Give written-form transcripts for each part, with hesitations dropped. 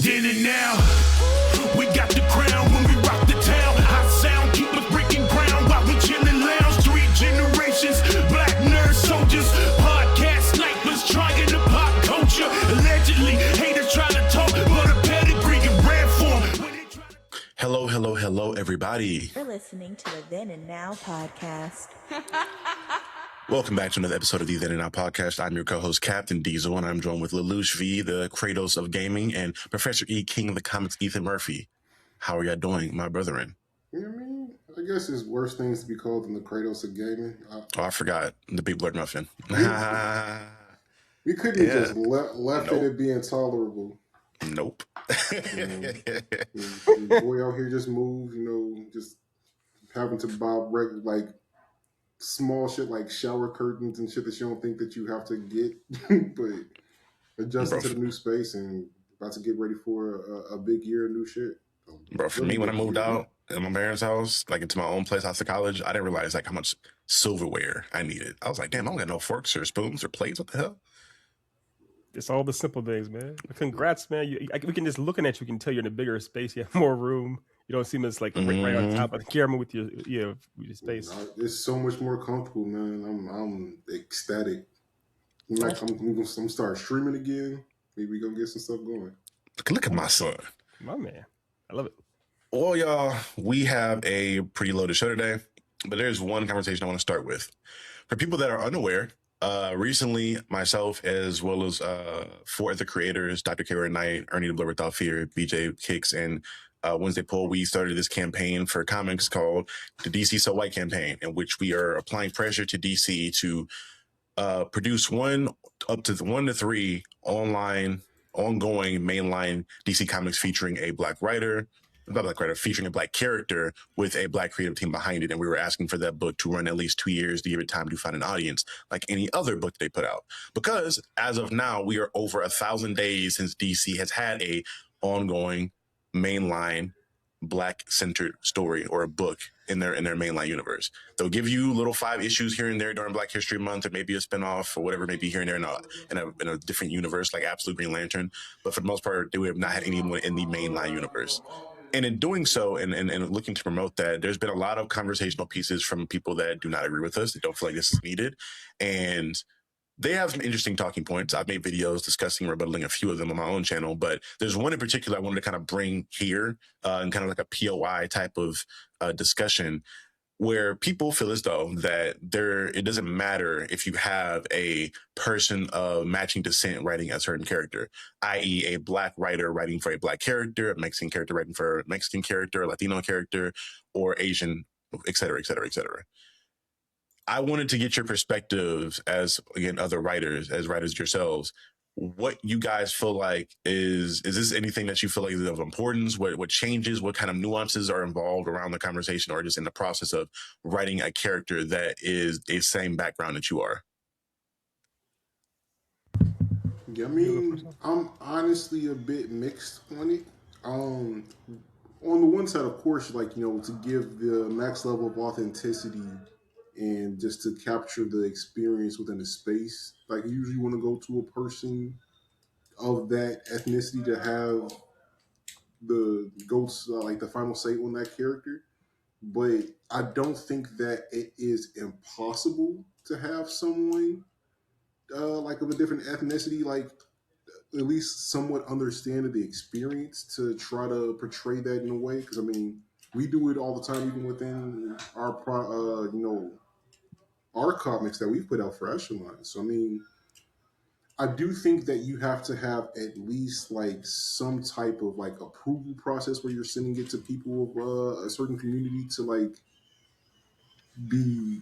Then and now, we got the crown when we rock the town. Hot sound, keep us breaking ground while we chillin' lounge. 3 generations, black nerd soldiers, podcast snipers trying to pop culture. Allegedly, haters try to talk, but a pedigree in rare form. Hello, everybody. You're listening to the Then and Now podcast. Welcome back to another episode of the Then and Now podcast. I'm your co-host, Captain Diesel, and I'm joined with Lelouch V, the Kratos of gaming, and Professor E, King of the Comics, Ethan Murphy. How are y'all doing, my brethren? You know what I mean? I guess there's worse things to be called than the Kratos of gaming. I forgot. The Big Blood Muffin. We couldn't have just left it at being tolerable. Nope. The boy out here just moved, just having to buy like small shit like shower curtains and shit that you don't think that you have to get, but adjusting to the new space and about to get ready for a big year of new shit. Bro, for me, when I moved out in my parents' house, like into my own place after college, I didn't realize like how much silverware I needed. I was like, damn, I don't got no forks or spoons or plates. What the hell? It's all the simple things, man. Congrats, man. We can just looking at you, can tell you're in a bigger space. You have more room. You don't seem as like right on top of the camera with your space. It's so much more comfortable, man. I'm ecstatic. I'm gonna start streaming again. Maybe we're gonna get some stuff going. Look at my son. My man. I love it. Well, y'all, we have a pretty loaded show today, but there's one conversation I want to start with. For people that are unaware, recently, myself, as well as 4 other creators, Dr. Kara Knight, Ernie the Blur Without Fear, BJ Kicks, and Wednesday Poll, we started this campaign for comics called the DC So White campaign, in which we are applying pressure to DC to produce up to 1 to 3 ongoing mainline DC comics featuring a featuring a black character with a black creative team behind it. And we were asking for that book to run at least 2 years to give it time to find an audience, like any other book they put out. Because as of now, we are over 1,000 days since DC has had a ongoing mainline black-centered story or a book in their mainline universe. They'll give you little 5 issues here and there during Black History Month, or maybe a spinoff or whatever, maybe here and there in a different universe, like Absolute Green Lantern. But for the most part, they would have not had anyone in the mainline universe. And in doing so, and looking to promote that, there's been a lot of conversational pieces from people that do not agree with us. They don't feel like this is needed. And they have some interesting talking points. I've made videos discussing, rebuttaling a few of them on my own channel, but there's one in particular I wanted to kind of bring here and kind of like a POI type of discussion, where people feel as though that it doesn't matter if you have a person of matching descent writing a certain character, i.e. a black writer writing for a black character, a Mexican character writing for a Mexican character, a Latino character, or Asian, et cetera, et cetera, et cetera. I wanted to get your perspectives as, again, other writers, as writers yourselves, what you guys feel like is this anything that you feel like is of importance? What changes, what kind of nuances are involved around the conversation, or just in the process of writing a character that is the same background that you are? Yeah, I mean, I'm honestly a bit mixed on it. On the one side, of course, to give the max level of authenticity and just to capture the experience within the space. Like, you usually want to go to a person of that ethnicity to have the final say on that character. But I don't think that it is impossible to have someone of a different ethnicity, like at least somewhat understand the experience to try to portray that in a way. Because I mean, we do it all the time, even within our our comics that we've put out for Echelon. So I mean, I do think that you have to have at least like some type of like approval process where you're sending it to people of a certain community to like be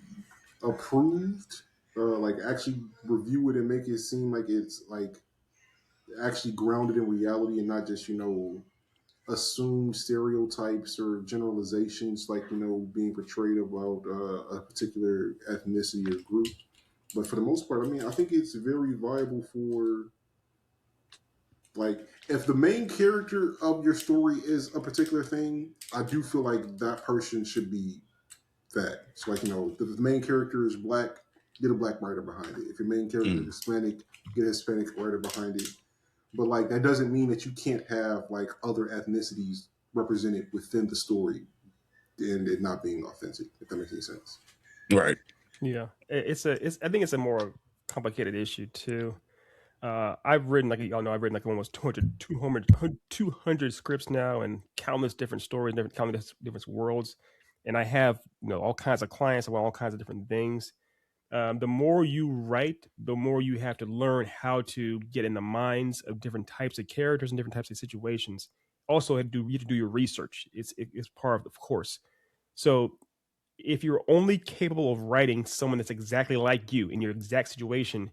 approved, like actually review it and make it seem like it's like actually grounded in reality and not just assumed stereotypes or generalizations like being portrayed about a particular ethnicity or group. But for the most part, I mean, I think it's very viable for, like, if the main character of your story is a particular thing, I do feel like that person should be that. So, like, if the main character is black, get a black writer behind it. If your main character is Hispanic, get a Hispanic writer behind it. but like that doesn't mean that you can't have like other ethnicities represented within the story and it not being authentic, if that makes any sense. Right. Yeah, I think it's a more complicated issue too. I've written, like y'all know, I've written like almost 200 scripts now, and countless different stories, countless different worlds, and I have all kinds of clients about all kinds of different things. The more you write, the more you have to learn how to get in the minds of different types of characters and different types of situations. Also, you have to do your research. It's part of the course. So if you're only capable of writing someone that's exactly like you in your exact situation,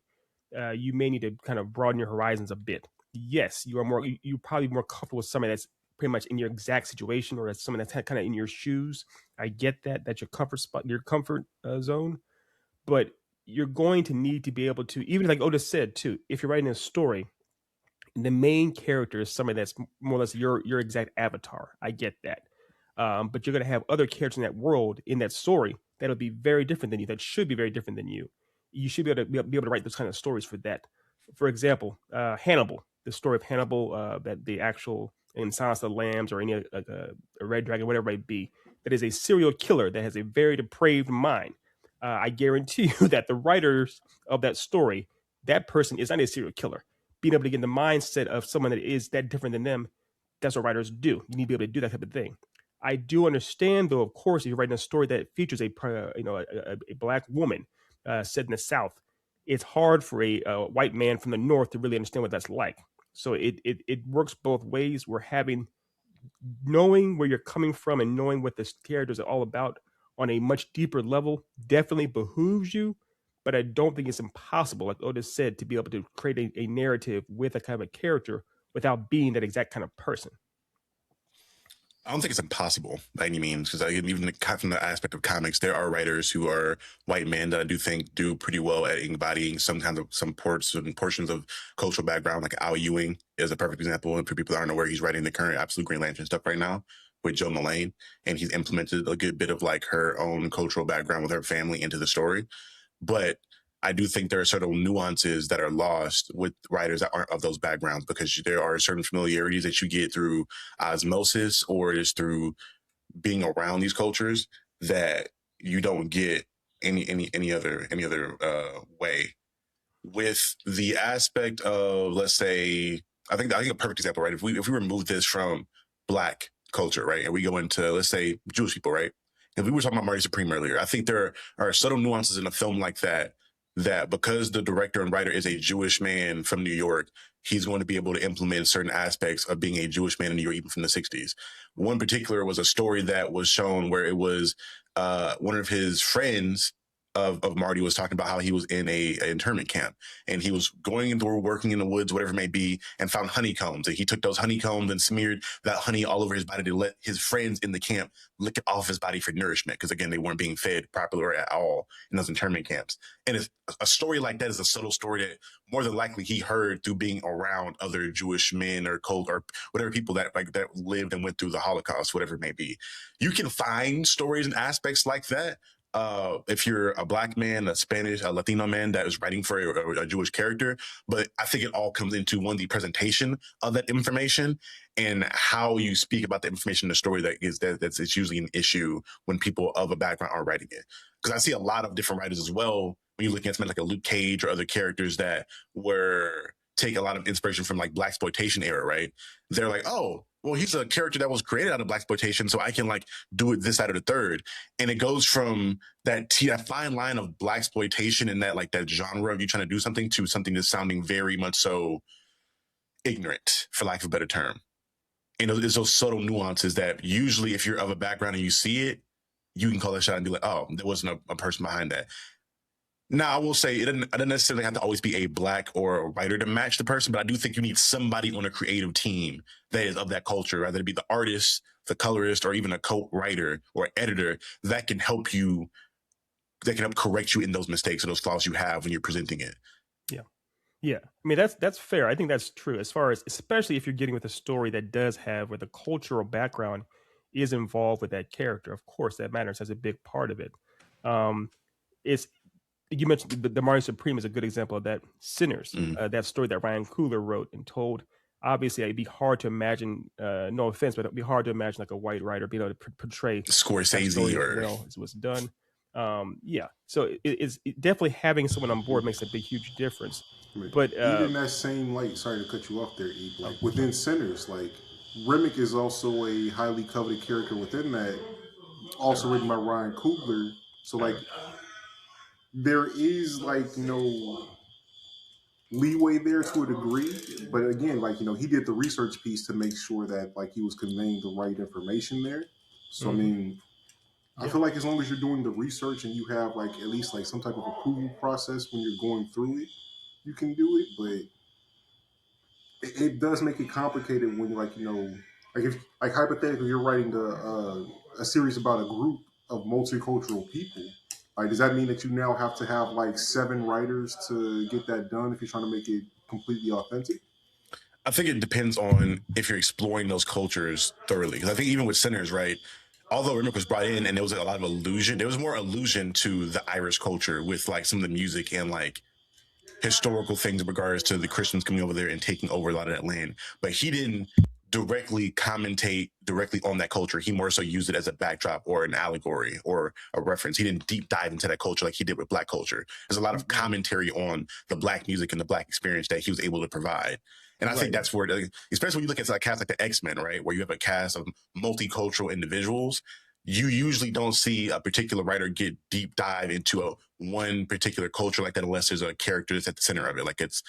you may need to kind of broaden your horizons a bit. Yes, you're probably more comfortable with somebody that's pretty much in your exact situation, or as someone that's kind of in your shoes. I get that. That's your comfort spot, your comfort zone. But you're going to need to be able to, even like Otis said too, if you're writing a story, the main character is somebody that's more or less your exact avatar. I get that. But you're going to have other characters in that world, in that story, that'll be very different than you, that should be very different than you. You should be able to write those kind of stories for that. For example, Hannibal, the story of Hannibal, that the actual in Silence of the Lambs or any a Red Dragon, whatever it may be, that is a serial killer that has a very depraved mind. I guarantee you that the writers of that story, that person is not a serial killer. Being able to get in the mindset of someone that is that different than them, that's what writers do. You need to be able to do that type of thing. I do understand, though, of course, if you're writing a story that features a black woman set in the South, it's hard for a white man from the North to really understand what that's like. So it works both ways. Knowing where you're coming from and knowing what the characters are all about on a much deeper level definitely behooves you, but I don't think it's impossible, like Otis said, to be able to create a narrative with a kind of a character without being that exact kind of person. I don't think it's impossible by any means, because even from the aspect of comics, there are writers who are white men that I do think do pretty well at embodying some portions of cultural background. Like Al Ewing is a perfect example, and for people that aren't aware, he's writing the current Absolute Green Lantern stuff right now with Joe Mullane, and he's implemented a good bit of like her own cultural background with her family into the story. But I do think there are certain nuances that are lost with writers that aren't of those backgrounds, because there are certain familiarities that you get through osmosis or just through being around these cultures that you don't get any other way. With the aspect of, let's say, I think a perfect example, right? If we remove this from Black culture, right, and we go into, let's say, Jewish people, right? If we were talking about Marty Supreme earlier, I think there are subtle nuances in a film like that because the director and writer is a Jewish man from New York, he's going to be able to implement certain aspects of being a Jewish man in New York, even from the 60s. One particular was a story that was shown where it was one of his friends of Marty was talking about how he was in a internment camp, and he was going into or working in the woods, whatever it may be, and found honeycombs. And he took those honeycombs and smeared that honey all over his body to let his friends in the camp lick it off his body for nourishment, because again, they weren't being fed properly or at all in those internment camps. And it's a story like that is a subtle story that more than likely he heard through being around other Jewish men or whatever people that lived and went through the Holocaust, whatever it may be. You can find stories and aspects like that. If you're a Black man, a Latino man that is writing for a Jewish character. But I think it all comes into the presentation of that information and how you speak about the information in the story it's usually an issue when people of a background are writing it. Because I see a lot of different writers as well, when you're looking at something like a Luke Cage or other characters that take a lot of inspiration from like Blaxploitation era, right? They're like, oh, well, he's a character that was created out of Blaxploitation, so I can like do it this side or the third. And it goes from that fine line of Blaxploitation and that genre of you trying to do something to something that's sounding very much so ignorant, for lack of a better term. And there's those subtle nuances that usually if you're of a background and you see it, you can call that shot and be like, oh, there wasn't a person behind that. Now, I will say it doesn't necessarily have to always be a Black or a writer to match the person, but I do think you need somebody on a creative team that is of that culture, rather it be the artist, the colorist, or even a co-writer or editor that can help correct you in those mistakes and those flaws you have when you're presenting it. Yeah. I mean, that's fair. I think that's true, as far as, especially if you're getting with a story that does have where the cultural background is involved with that character. Of course, that matters as a big part of it. You mentioned the Marty Supreme is a good example of that. Sinners, that story that Ryan Coogler wrote and told. Obviously, it'd be hard to imagine. No offense, but it'd be hard to imagine like a white writer being able to portray that Scorsese story or as well as it was done. Yeah, so it's definitely having someone on board makes a big, huge difference. But even in that same light, sorry to cut you off there, Eve, like within Sinners, like Remick is also a highly coveted character within that, also written by Ryan Coogler. So like there is like leeway there to a degree, but again, like he did the research piece to make sure that like he was conveying the right information there. So I mean, I feel like as long as you're doing the research and you have like at least like some type of approval process when you're going through it, you can do it. But it does make it complicated when like like if like hypothetically you're writing a series about a group of multicultural people. Like, does that mean that you now have to have like 7 writers to get that done if you're trying to make it completely authentic? I think it depends on if you're exploring those cultures thoroughly. Because I think even with Sinners, right, although Remick was brought in and there was a lot of allusion, there was more allusion to the Irish culture with like some of the music and like historical things in regards to the Christians coming over there and taking over a lot of that land. But he didn't directly commentate directly on that culture. He more so used it as a backdrop or an allegory or a reference. He didn't deep dive into that culture like he did with Black culture. There's a lot of commentary on the Black music and the Black experience that he was able to provide. And I think that's where, especially when you look at a cast like the X-Men, right, where you have a cast of multicultural individuals, you usually don't see a particular writer get deep dive into one particular culture like that unless there's a character that's at the center of it. Like it's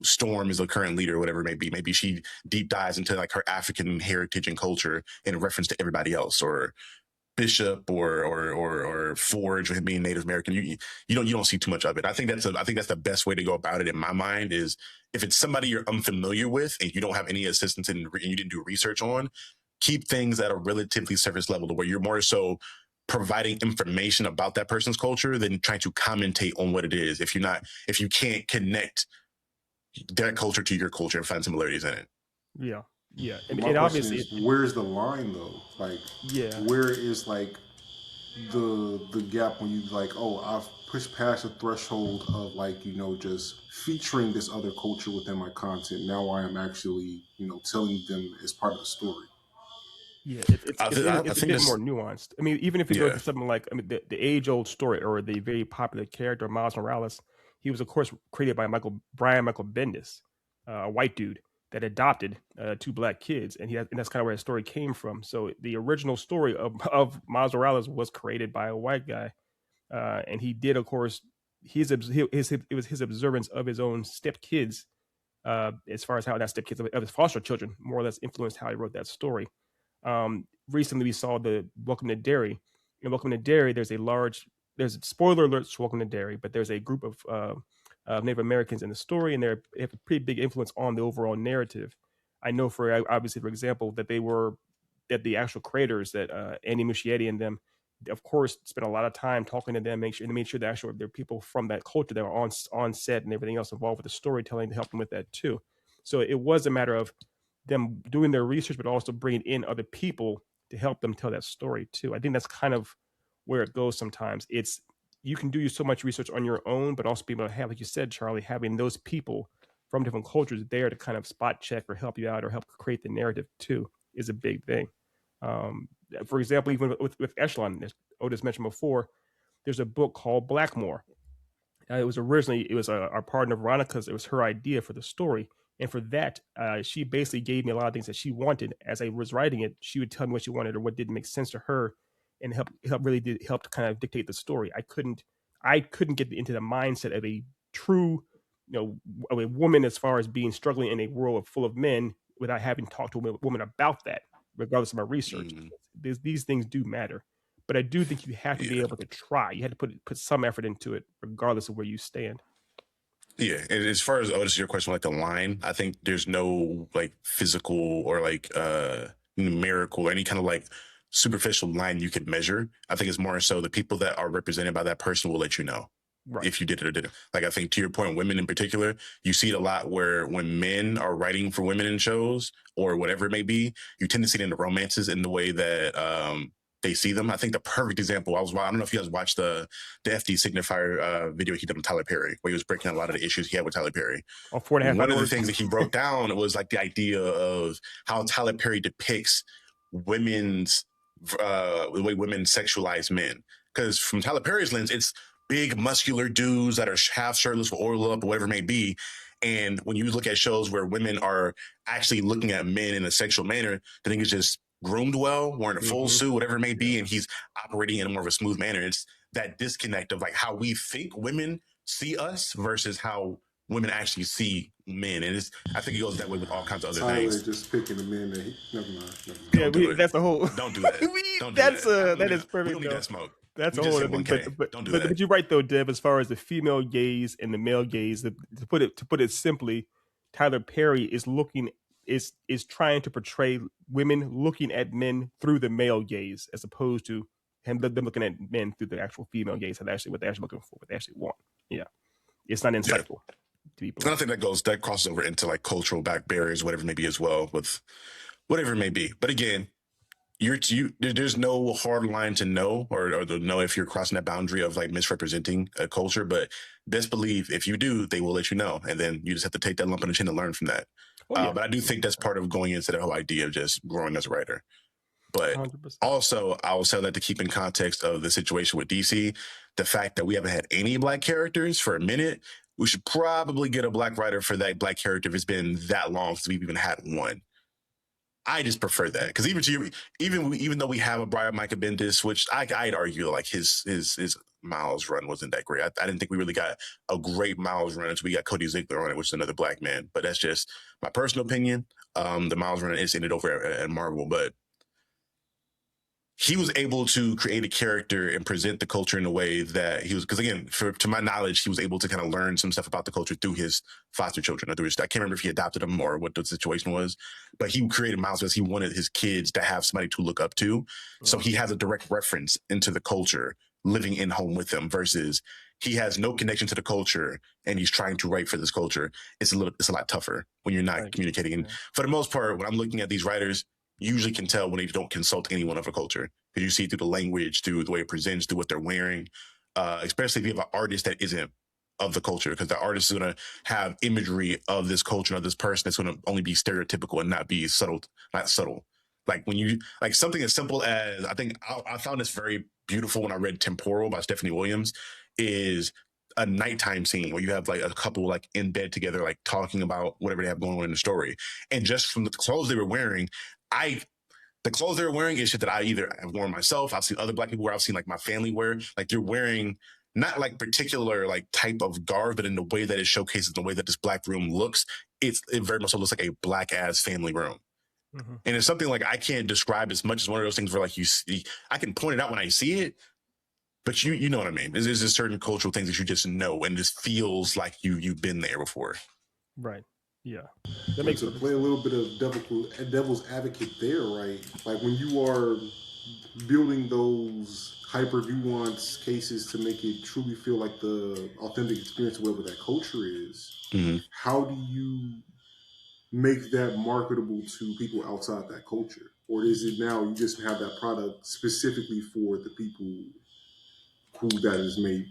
Storm is the current leader, or whatever it may be. Maybe she deep dives into like her African heritage and culture in reference to everybody else, or Bishop or Forge with him being Native American. You don't see too much of it. I think that's the best way to go about it in my mind. Is if it's somebody you're unfamiliar with and you don't have any assistance and you didn't do research on, keep things at a relatively surface level to where you're more so providing information about that person's culture than trying to commentate on what it is. If you can't connect that culture to your culture and find similarities in it. Yeah. And obviously, where's the line though? Like, where is like the gap when you like, oh, I've pushed past the threshold of like just featuring this other culture within my content. Now I am actually telling them as part of the story. Yeah, it's a bit more nuanced. I mean, even if you go to something like the age-old story or the very popular character Miles Morales, he was of course created by Brian Michael Bendis, a white dude that adopted 2 Black kids, and that's kind of where the story came from. So the original story of Miles Morales was created by a white guy, and he did, of course, it was his observance of his own stepkids, as far as how that stepkids of his foster children more or less influenced how he wrote that story. Recently, we saw the Welcome to Derry. In Welcome to Derry, there's a spoiler alert to Welcome to Derry, but there's a group of Native Americans in the story, and they have a pretty big influence on the overall narrative. I know, for example, that the actual creators, that Andy Muschietti and them, of course, spent a lot of time talking to them, make sure that they're people from that culture that were on set and everything else involved with the storytelling to help them with that too. So it was a matter of them doing their research, but also bringing in other people to help them tell that story too. I think that's kind of where it goes sometimes. You can do so much research on your own, but also be able to have, like you said, Charlie, having those people from different cultures there to kind of spot check or help you out or help create the narrative too is a big thing. For example, even with Echelon, as Otis mentioned before, there's a book called Blackmore. It was our partner Veronica's. It was her idea for the story. And for that, she basically gave me a lot of things that she wanted. As I was writing it, she would tell me what she wanted or what didn't make sense to her, and help to kind of dictate the story. I couldn't get into the mindset of a true, of a woman as far as being struggling in a world full of men without having talked to a woman about that, regardless of my research. These things do matter, but I do think you have to be able to try. You had to put some effort into it, regardless of where you stand. Yeah, and as far as Otis, your question, like the line, I think there's no like physical or like numerical or any kind of like superficial line you could measure. I think it's more so the people that are represented by that person will let you know if you did it or didn't. Like, I think to your point, women in particular, you see it a lot where when men are writing for women in shows or whatever it may be, you tend to see it in the romances in the way that they see them. I think the perfect example, I don't know if you guys watched the FD Signifier video he did with Tyler Perry, where he was breaking down a lot of the issues he had with Tyler Perry. Oh, 4.5 One of the hours. things that he broke down was like the idea of how Tyler Perry depicts women's the way women sexualize men. Because from Tyler Perry's lens, it's big muscular dudes that are half shirtless with oil up or whatever it may be. And when you look at shows where women are actually looking at men in a sexual manner, the thing is just groomed well, wearing a full suit, whatever it may be, and he's operating in a more of a smooth manner. It's that disconnect of like how we think women see us versus how women actually see men. And I think it goes that way with all kinds of other Tyler things. just picking the men that never mind. Yeah, that's the whole. Don't do that. Don't do That is perfect. We don't need that smoke. That's We a just whole said other 1K. thing. But Don't do that. But you're right though, Dev. As far as the female gaze and the male gaze, to put it simply, Tyler Perry is trying to portray women looking at men through the male gaze, as opposed to them looking at men through the actual female gaze. And actually, what they're actually looking for, what they actually want. Yeah, it's not insightful to people. And I think that crosses over into like cultural back barriers, whatever it may be as well, with whatever it may be. But again, there's no hard line to know or to know if you're crossing that boundary of like misrepresenting a culture. But best believe if you do, they will let you know, and then you just have to take that lump in the chin and learn from that. But I do think that's part of going into the whole idea of just growing as a writer. But 100%. also, I will say that to keep in context of the situation with DC, the fact that we haven't had any black characters for a minute, we should probably get a black writer for that black character if it's been that long since we've even had one. I just prefer that because even though we have a Brian Micah Bendis, which I'd argue like his Miles run wasn't that great. I didn't think we really got a great Miles run until we got Cody Ziegler on it, which is another black man. But that's just my personal opinion. The Miles run is ended over at Marvel, but he was able to create a character and present the culture in a way that he was, because again, to my knowledge, he was able to kind of learn some stuff about the culture through his foster children. I can't remember if he adopted them or what the situation was, but he created Miles because he wanted his kids to have somebody to look up to. So he has a direct reference into the culture living in home with them versus he has no connection to the culture and he's trying to write for this culture. It's a lot tougher when you're not communicating. And for the most part, when I'm looking at these writers, usually can tell when they don't consult anyone of a culture because you see through the language, through the way it presents, through what they're wearing, especially if you have an artist that isn't of the culture, because the artist is going to have imagery of this culture, of this person that's going to only be stereotypical and not be not subtle. Like when you, like something as simple as, I think I found this very beautiful when I read Temporal by Stephanie Williams, is a nighttime scene where you have like a couple like in bed together, like talking about whatever they have going on in the story. And just from the clothes they were wearing, the clothes they're wearing is shit that I either have worn myself. I've seen other black people wear. I've seen like my family wear. Like they're wearing not like particular like type of garb, but in the way that it showcases the way that this black room looks. It very much so looks like a black ass family room. Mm-hmm. And it's something like I can't describe as much as one of those things where like you see, I can point it out when I see it, but you know what I mean. There's just certain cultural things that you just know and just feels like you've been there before. Right. Yeah, that makes sense. Play a little bit of devil's advocate there, right? Like when you are building those hyper nuanced cases to make it truly feel like the authentic experience of whatever that culture is. Mm-hmm. How do you make that marketable to people outside that culture, or is it now you just have that product specifically for the people who that is made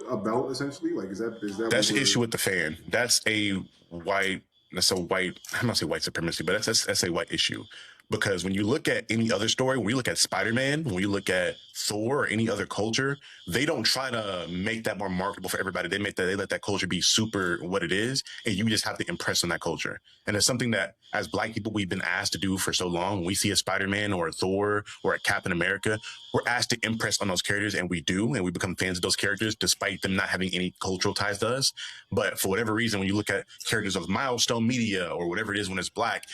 about, essentially? Like, is that that's the issue with the fan? That's a white. I'm not say white supremacy, but that's a white issue. Because when you look at any other story, when you look at Spider-Man, when you look at Thor or any other culture, they don't try to make that more marketable for everybody. They let that culture be super what it is, and you just have to impress on that culture. And it's something that as black people, we've been asked to do for so long. When we see a Spider-Man or a Thor or a Captain America, we're asked to impress on those characters, and we do, and we become fans of those characters despite them not having any cultural ties to us. But for whatever reason, when you look at characters of Milestone Media or whatever it is when it's black,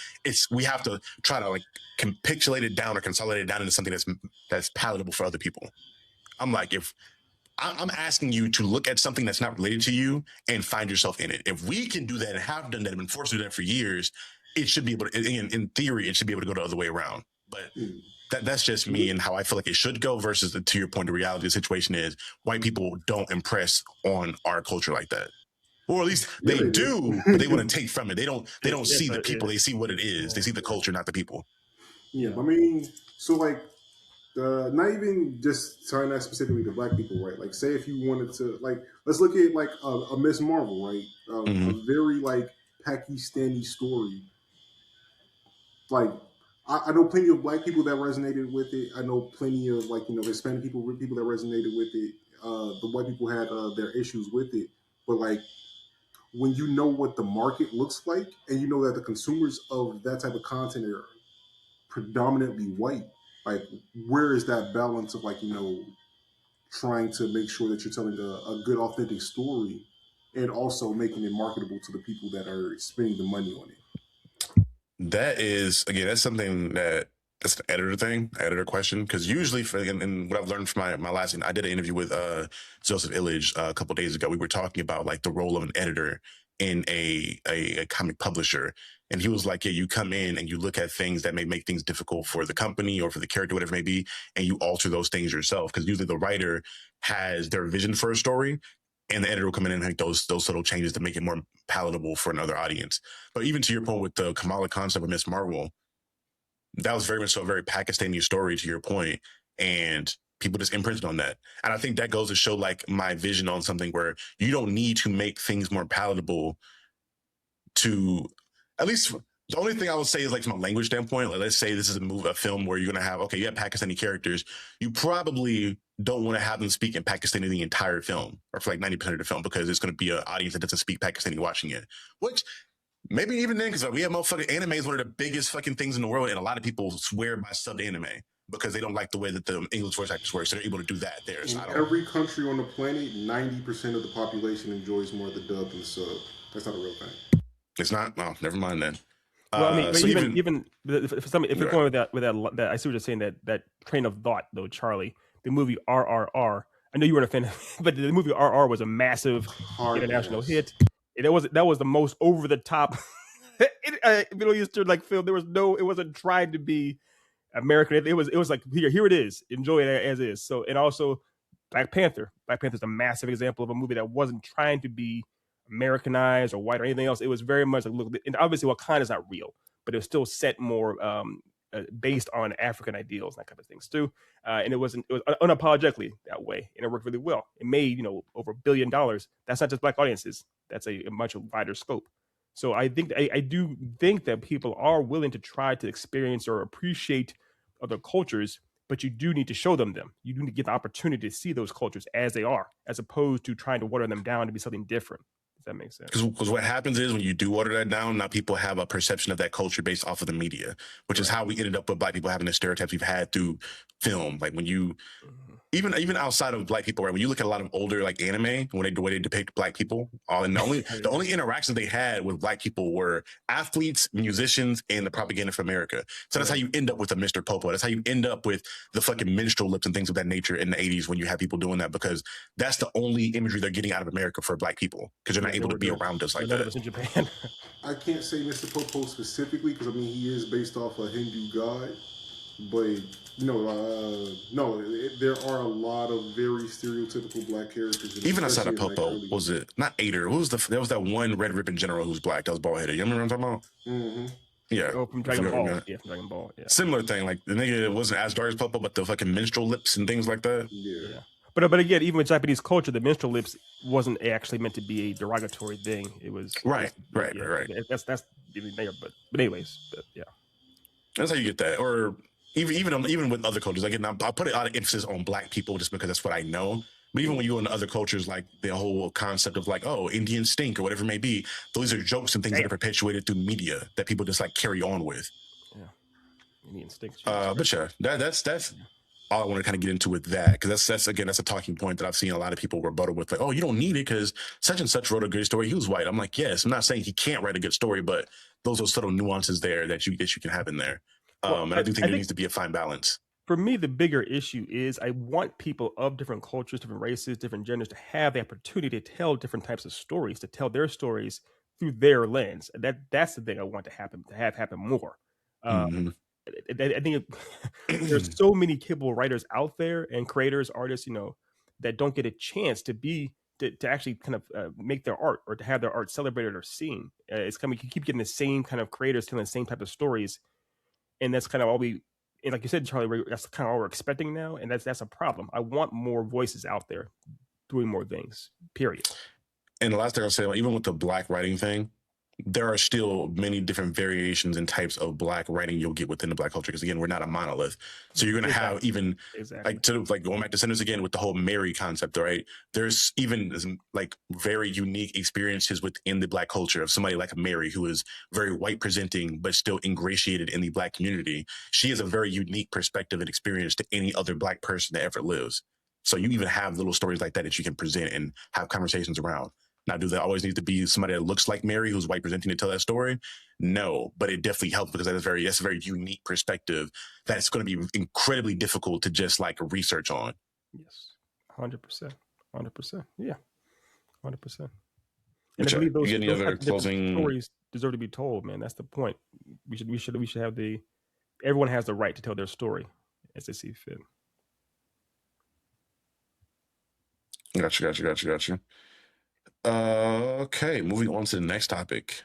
we have to try to like capitulate it down or consolidate it down into something that's palatable for other people. I'm like, if I'm asking you to look at something that's not related to you and find yourself in it. If we can do that and have done that and been forced to do that for years, it should be able to, in theory, it should be able to go the other way around. But that's just me and how I feel like it should go versus to your point, the reality of the situation is white people don't impress on our culture like that. Or at least they do, but they want to take from it. They don't see the people. They see what it is. They see the culture, not the people. Yeah, I mean, so like, not even just tying that specifically to black people, right? Like, say if you wanted to, like, let's look at like a Miss Marvel, right? Mhm. A very like Pakistani story. Like, I know plenty of black people that resonated with it. I know plenty of like Hispanic people that resonated with it. The white people had their issues with it, but like when you know what the market looks like, and you know that the consumers of that type of content are predominantly white, like where is that balance of like trying to make sure that you're telling a good authentic story and also making it marketable to the people that are spending the money on it? That is, again, that's something that's an editor thing, editor question. Because usually, and what I've learned from my last, I did an interview with Joseph Illich a couple days ago. We were talking about like the role of an editor in a comic publisher, and he was like, "Yeah, you come in and you look at things that may make things difficult for the company or for the character, whatever it may be, and you alter those things yourself. Because usually the writer has their vision for a story." And the editor will come in and make those subtle changes to make it more palatable for another audience. But even to your point with the Kamala concept of Miss Marvel, that was very much so a very Pakistani story, to your point, and people just imprinted on that. And I think that goes to show like my vision on something where you don't need to make things more palatable to, at least the only thing I would say is like from a language standpoint, like let's say this is a film where you're going to have, okay, you have Pakistani characters. You probably don't want to have them speak in Pakistani the entire film or for like 90% of the film because it's going to be an audience that doesn't speak Pakistani watching it, which maybe even then, because we have motherfucking anime is one of the biggest fucking things in the world. And a lot of people swear by subbed anime because they don't like the way that the English voice actors work. So they're able to do that there. So In every country on the planet, 90% of the population enjoys more the dub than the sub. That's not a real thing. It's not? Oh, never mind then. Well, I mean, but so even if you're going with that, I see what you're saying. That train of thought, though, Charlie. The movie RRR. I know you weren't a fan, but the movie RR was a massive international hit. That was the most over the top Middle Eastern like film. It wasn't trying to be American. It was like here it is. Enjoy it as is. So, and also Black Panther. Black Panther is a massive example of a movie that wasn't trying to be Americanized or white or anything else. It was very much like, look, and obviously Wakanda is not real, but it was still set more based on African ideals and that kind of things too. And it was unapologetically that way, and it worked really well. It made over $1 billion. That's not just black audiences. That's a much wider scope. So I think I do think that people are willing to try to experience or appreciate other cultures, but you do need to show them. You do need to get the opportunity to see those cultures as they are, as opposed to trying to water them down to be something different. That makes sense. Because what happens is when you do water that down, now people have a perception of that culture based off of the media, which is how we ended up with black people having the stereotypes we've had through film. Like when you, even outside of black people, right? When you look at a lot of older like anime, the way they depict black people, the only interactions they had with black people were athletes, musicians, and the propaganda for America. So that's how you end up with a Mr. Popo. That's how you end up with the fucking minstrel lips and things of that nature in the 80s when you have people doing that, because that's the only imagery they're getting out of America for black people, because they're not able to be around us like that. In Japan. I can't say Mr. Popo specifically because I mean he is based off a Hindu god, but no, there are a lot of very stereotypical black characters. Even outside of Popo, was it not Ader? There was that one red ribbon general who's black that was bald headed. You remember what I'm talking about? Mm-hmm. Yeah. Oh, from Dragon Ball. Yeah, from Dragon Ball. Yeah. Similar thing. Like the nigga, it wasn't as dark as Popo, but the fucking minstrel lips and things like that. Yeah. But again, even with Japanese culture, the minstrel lips wasn't actually meant to be a derogatory thing. It was right. That's even there. But anyways, yeah. That's how you get that. Or even with other cultures, again, I'll put a lot of emphasis on black people just because that's what I know. But even when you go into other cultures, like the whole concept of like, oh, Indians stink or whatever it may be, those are jokes and things that are perpetuated through media that people just like carry on with. Yeah, Indian stinks. But yeah, that's all I want to kind of get into with that, because that's a talking point that I've seen a lot of people rebuttal with, like, oh, you don't need it because such and such wrote a good story. He was white. I'm like, yes, I'm not saying he can't write a good story, but those are subtle nuances there that you can have in there. And I do think there needs to be a fine balance. For me, the bigger issue is I want people of different cultures, different races, different genders to have the opportunity to tell different types of stories, to tell their stories through their lens. That's the thing I want to have happen more. I think there's so many capable writers out there and creators, artists, that don't get a chance to actually kind of make their art or to have their art celebrated or seen. It's kind of, you keep getting the same kind of creators telling the same type of stories. And that's kind of all we and like you said, Charlie, that's kind of all we're expecting now, and that's a problem. I want more voices out there doing more things. Period. And the last thing I'll say, even with the black writing thing, there are still many different variations and types of black writing you'll get within the black culture. Because again, we're not a monolith. So you're going to have even like going back to Sinners again with the whole Mary concept, right? There's even like very unique experiences within the black culture of somebody like Mary, who is very white presenting, but still ingratiated in the black community. She has a very unique perspective and experience to any other black person that ever lives. So you even have little stories like that you can present and have conversations around. Now, do there always need to be somebody that looks like Mary who's white presenting to tell that story? No, but it definitely helps because that's a very unique perspective that's going to be incredibly difficult to just like research on. Yes, 100%, 100%, yeah, 100%. And Which I believe those any other closing stories deserve to be told, man. That's the point. We should have everyone has the right to tell their story as they see fit. Gotcha. Okay, moving on to the next topic,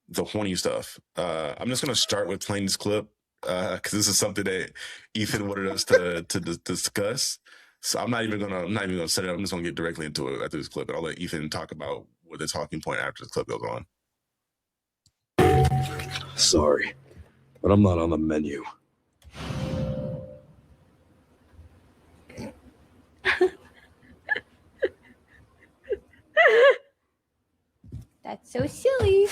the horny stuff. I'm just gonna start with playing this clip because this is something that Ethan wanted us to discuss. So I'm not even gonna set it up. I'm just gonna get directly into it after this clip, and I'll let Ethan talk about what the talking point after the clip goes on. Sorry, but I'm not on the menu. That's so silly.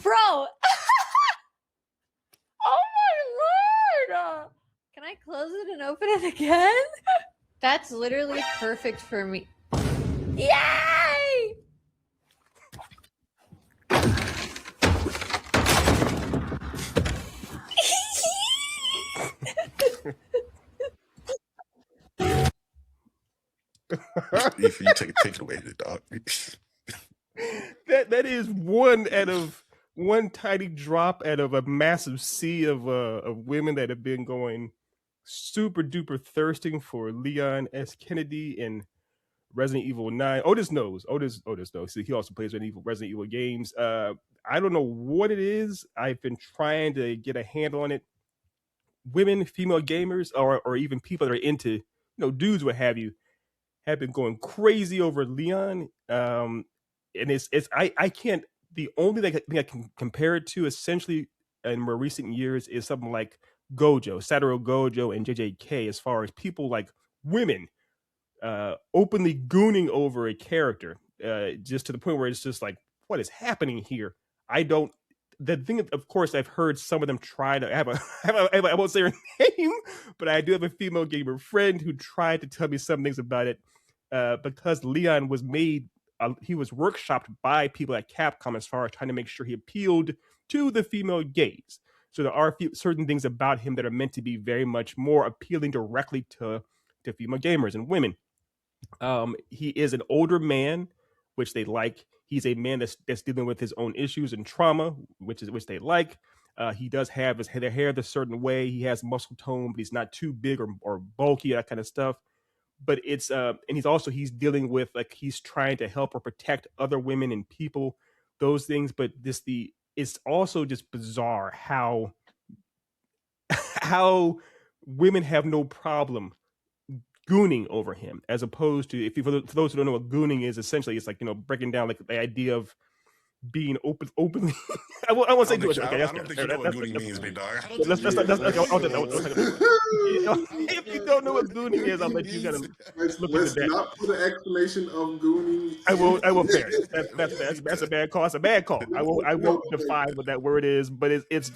Bro. Oh my lord. Can I close it and open it again? That's literally perfect for me. Yay! Ethan, you take it away, dog. That is one tiny drop out of a massive sea of women that have been going super duper thirsting for Leon S. Kennedy in Resident Evil 9. Otis knows. See, he also plays Resident Evil games. I don't know what it is. I've been trying to get a handle on it. Women, female gamers, or even people that are into, dudes, what have you, have been going crazy over Leon. And I can't. The only thing I can compare it to, essentially, in more recent years, is something like Gojo, Satoru Gojo, and JJK, as far as people like women openly gooning over a character, just to the point where it's just like, what is happening here? The thing, of course, I've heard some of them try to have I won't say her name, but I do have a female gamer friend who tried to tell me some things about it, because Leon was made. He was workshopped by people at Capcom as far as trying to make sure he appealed to the female gaze. So there are certain things about him that are meant to be very much more appealing directly to female gamers and women. He is an older man, which they like. He's a man that's dealing with his own issues and trauma, which they like. He does have his hair the certain way. He has muscle tone, but he's not too big or bulky, that kind of stuff. But it's and he's dealing with, like, he's trying to help or protect other women and people, those things. But it's also just bizarre how women have no problem gooning over him, as opposed to, for those who don't know what gooning is, essentially it's like, breaking down like the idea of being openly. I won't say too much. Okay, I don't think you know what gooning means, big dog. If you don't know what gooning is, I'll let you kind of look Let's into that. not put an explanation of gooning. I will fair. That's a bad call. It's a bad call. I won't define what that word is, but it's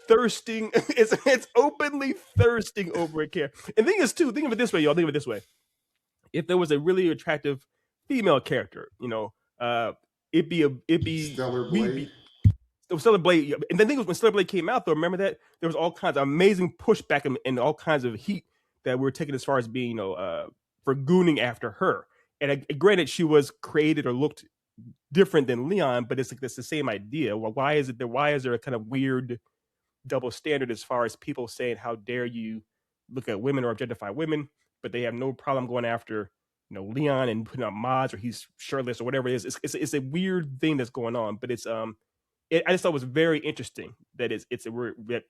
thirsting. It's openly thirsting over a care. And think of it this way, y'all. Think of it this way: if there was a really attractive female character, it'd be Stellar Blade. Stellar Blade. And the thing was, when Stellar Blade came out, though, remember that there was all kinds of amazing pushback and all kinds of heat that we were taking as far as being, for gooning after her. And granted, she was created or looked different than Leon, but it's like it's the same idea. Well, why is there a kind of weird double standard as far as people saying, how dare you look at women or objectify women, but they have no problem going after Leon and putting up mods or he's shirtless or whatever it is. It's a weird thing that's going on, but it's I just thought it was very interesting that that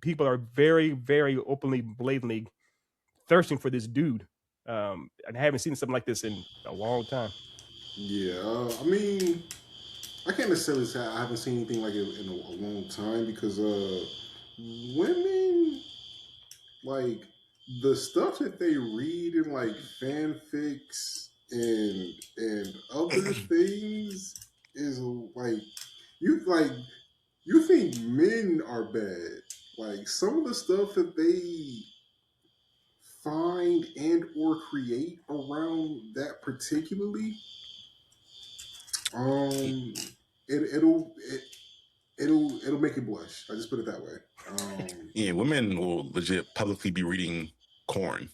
people are very, very openly, blatantly thirsting for this dude. And I haven't seen something like this in a long time. Yeah, I mean, I can't necessarily say I haven't seen anything like it in a long time because women, like, the stuff that they read in like fanfics and other things is like you think men are bad. Like some of the stuff that they find and or create around that particularly, it'll make you blush. I just put it that way. Yeah, women will legit publicly be reading Corn.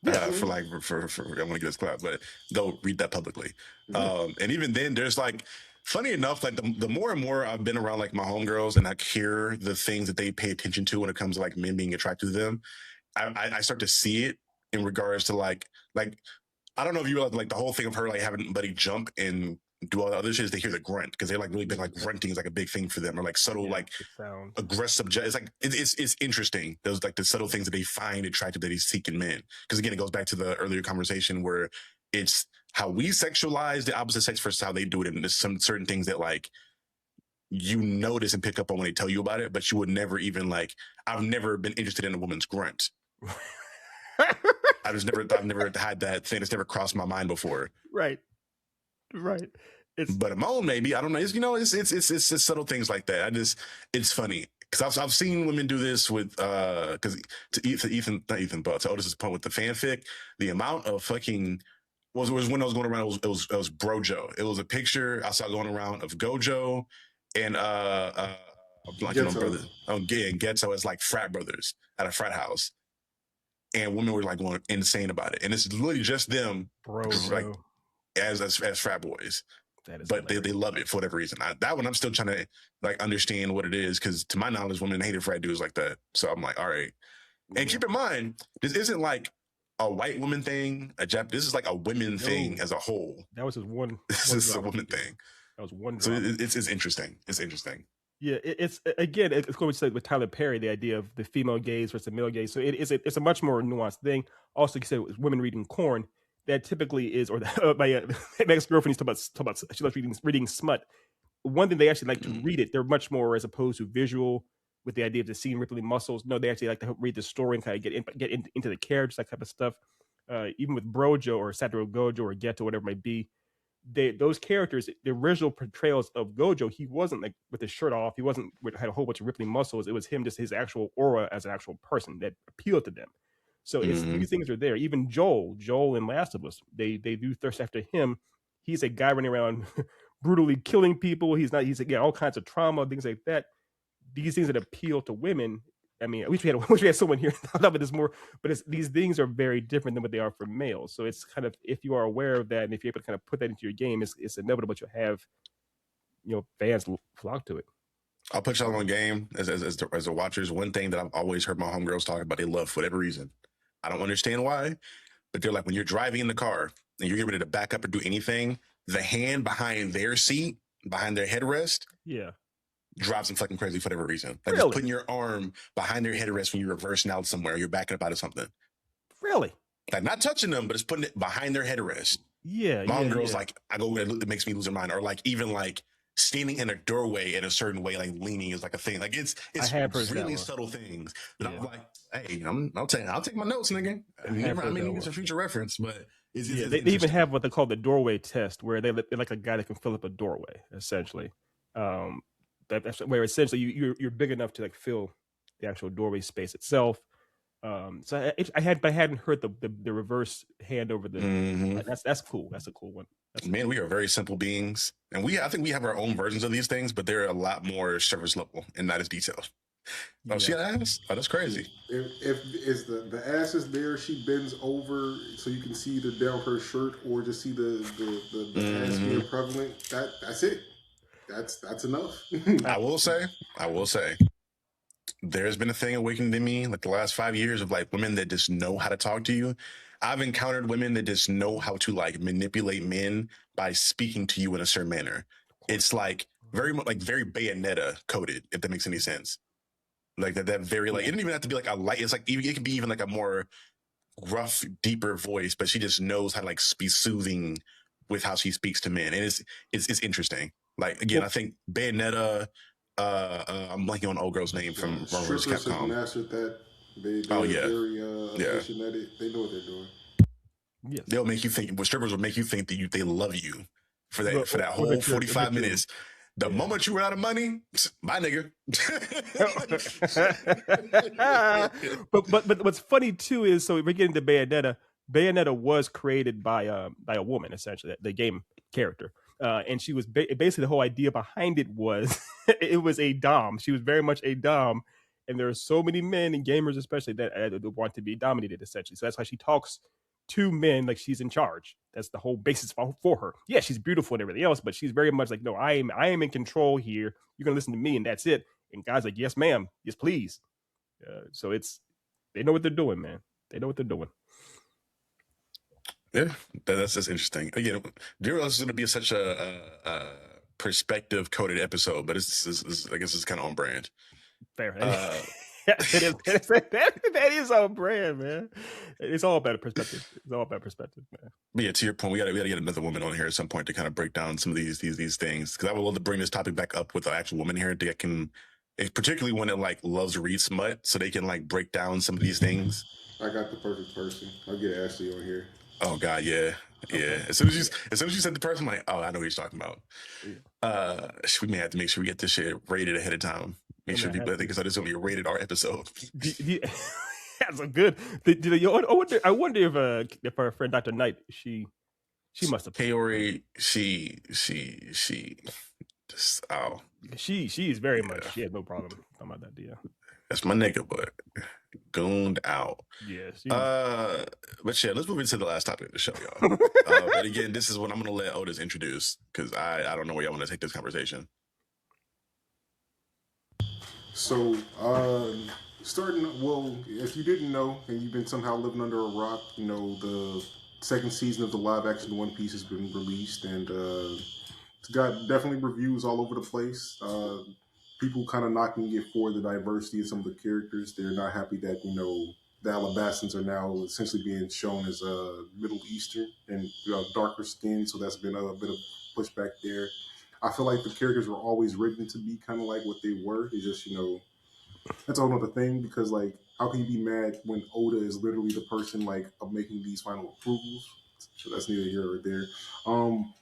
For I'm gonna get this clap, but they'll read that publicly. And even then, there's like, funny enough, like the more and more I've been around like my homegirls and I hear the things that they pay attention to when it comes to like men being attracted to them, I start to see it in regards to like I don't know if you realize like the whole thing of her like having Buddy jump and do all the other shit is they hear the grunt because they're like really big, like grunting is like a big thing for them, or like subtle like aggressive. It's like it's interesting. Those like the subtle things that they find attractive that they seek in men. Because again, it goes back to the earlier conversation where it's how we sexualize the opposite sex versus how they do it, and there's some certain things that like you notice and pick up on when they tell you about it, but you would never even like. I've never been interested in a woman's grunt. I've never had that thing. It's never crossed my mind before. Right. But a moan, maybe, I don't know. It's subtle things like that. It's funny because I've seen women do this with because to Otis's point with the fanfic, the amount of fucking was when I was going around. It was Brojo. It was a picture I saw going around of Gojo and brothers. Getzo as like frat brothers at a frat house, and women were like going insane about it. And it's literally just them, like as frat boys. But they love it for whatever reason. That one I'm still trying to like understand what it is, because to my knowledge, women hated frat dudes like that. So I'm like, all right. And keep in mind, this isn't like a white woman thing. This is like a women thing as a whole. That was just one. This is a woman thing. That was one. So it's interesting. It's interesting. Yeah, it's going to with Tyler Perry, the idea of the female gaze versus the male gaze. So it's a much more nuanced thing. Also, you said women reading Corn. That typically is, or my ex-girlfriend used to talk about she loves reading smut. One thing they actually like to read it. They're much more as opposed to visual with the idea of the seeing rippling muscles. No, they actually like to read the story and kind of get into the characters, that type of stuff. Even with Brojo or Satoru Gojo or Geto, whatever it might be, those characters, the original portrayals of Gojo, he wasn't like with his shirt off. He wasn't had a whole bunch of rippling muscles. It was him, just his actual aura as an actual person that appealed to them. So these things are there. Even Joel in Last of Us, they do thirst after him. He's a guy running around brutally killing people. He's all kinds of trauma, things like that. These things that appeal to women. I mean, I wish we had someone here to talk about this more, but these things are very different than what they are for males. So it's kind of, if you are aware of that and if you're able to kind of put that into your game, it's inevitable you'll have, fans flock to it. I'll put y'all on game as the watchers. One thing that I've always heard my homegirls talk about, they love for whatever reason. I don't understand why, but they're like, when you're driving in the car and you're getting ready to back up or do anything, the hand behind their seat, behind their headrest, drives them fucking crazy for whatever reason. Like just putting your arm behind their headrest when you're reversing out somewhere, you're backing up out of something. Really? Like not touching them, but it's putting it behind their headrest. Yeah. My homegirls like, it makes me lose their mind. Or like even like standing in a doorway in a certain way, like leaning is like a thing. Like it's really subtle things. But I'm like, hey, I'll take my notes, nigga. I mean, it's a future reference, but they even have what they call the doorway test, where they're like a guy that can fill up a doorway, essentially. That's where essentially you're big enough to like fill the actual doorway space itself. So I hadn't heard the reverse hand over the. That's cool. That's a cool one. Man, we are very simple beings, and I think we have our own versions of these things, but they're a lot more surface level and not as detailed. Oh, she got ass? Oh, that's crazy. If is the ass is there, she bends over so you can see the down her shirt or just see the ass being prevalent. That's it. That's enough. I will say, there's been a thing awakened in me like the last 5 years of like women that just know how to talk to you. I've encountered women that just know how to like manipulate men by speaking to you in a certain manner. It's like very much like very Bayonetta coded, if that makes any sense. Like that very like it doesn't even have to be like a light. It's like it could be even like a more rough, deeper voice, but she just knows how to like be soothing with how she speaks to men, and it's interesting. Like again, I think Bayonetta. I'm blanking on old girl's name from Marvel vs. Strippers have Capcom. mastered that. They're very efficient at it. They know what they're doing. Yes. They'll make you think. Strippers will make you think that they love you for that whole 45 minutes. The moment you run out of money, bye, nigga. but what's funny too is, so we're getting to Bayonetta. Bayonetta was created by a woman, essentially, the game character, and she was basically the whole idea behind it was it was a dom. She was very much a dom, and there are so many men and gamers, especially, that want to be dominated, essentially. So that's why she talks to men like she's in charge. That's the whole basis for her. Yeah, she's beautiful and everything else, but she's very much like, no, I am in control here. You're gonna listen to me, and that's it. And guys like, yes, ma'am, yes, please. So they know what they're doing, man. They know what they're doing. Yeah, that's interesting. Again, do you realize it's going to be such a perspective coded episode? But I guess it's kind of on brand. Fair. That is on brand, man. It's all about perspective. It's all about perspective, man. But yeah, to your point, we got to get another woman on here at some point to kind of break down some of these things, because I would love to bring this topic back up with an actual woman here that can, particularly one that like loves to read smut, so they can like break down some of these things. I got the perfect person. I'll get Ashley on here. Oh God, yeah. As soon as you said the person, I'm like, oh, I know what you're talking about. We may have to make sure we get this shit rated ahead of time. Make sure people think it's going to be a rated R episode. That's a good. I wonder if our friend Dr. Knight, she must have. Kaori, she just She is very much. She has no problem talking about that deal. That's my nigga, but gooned out. Yes. But yeah, let's move into the last topic of the show, y'all. But again, this is what I'm gonna let Otis introduce, because I don't know where y'all want to take this conversation. So, if you didn't know and you've been somehow living under a rock, the second season of the live action One Piece has been released, and it's got definitely reviews all over the place. People kind of knocking it for the diversity of some of the characters. They're not happy that, the Alabastans are now essentially being shown as Middle Eastern and darker skin, so that's been a bit of pushback there. I feel like the characters were always written to be kind of like what they were. It's just, that's a whole other thing, because, like, how can you be mad when Oda is literally the person, like, of making these final approvals? So that's neither here or there.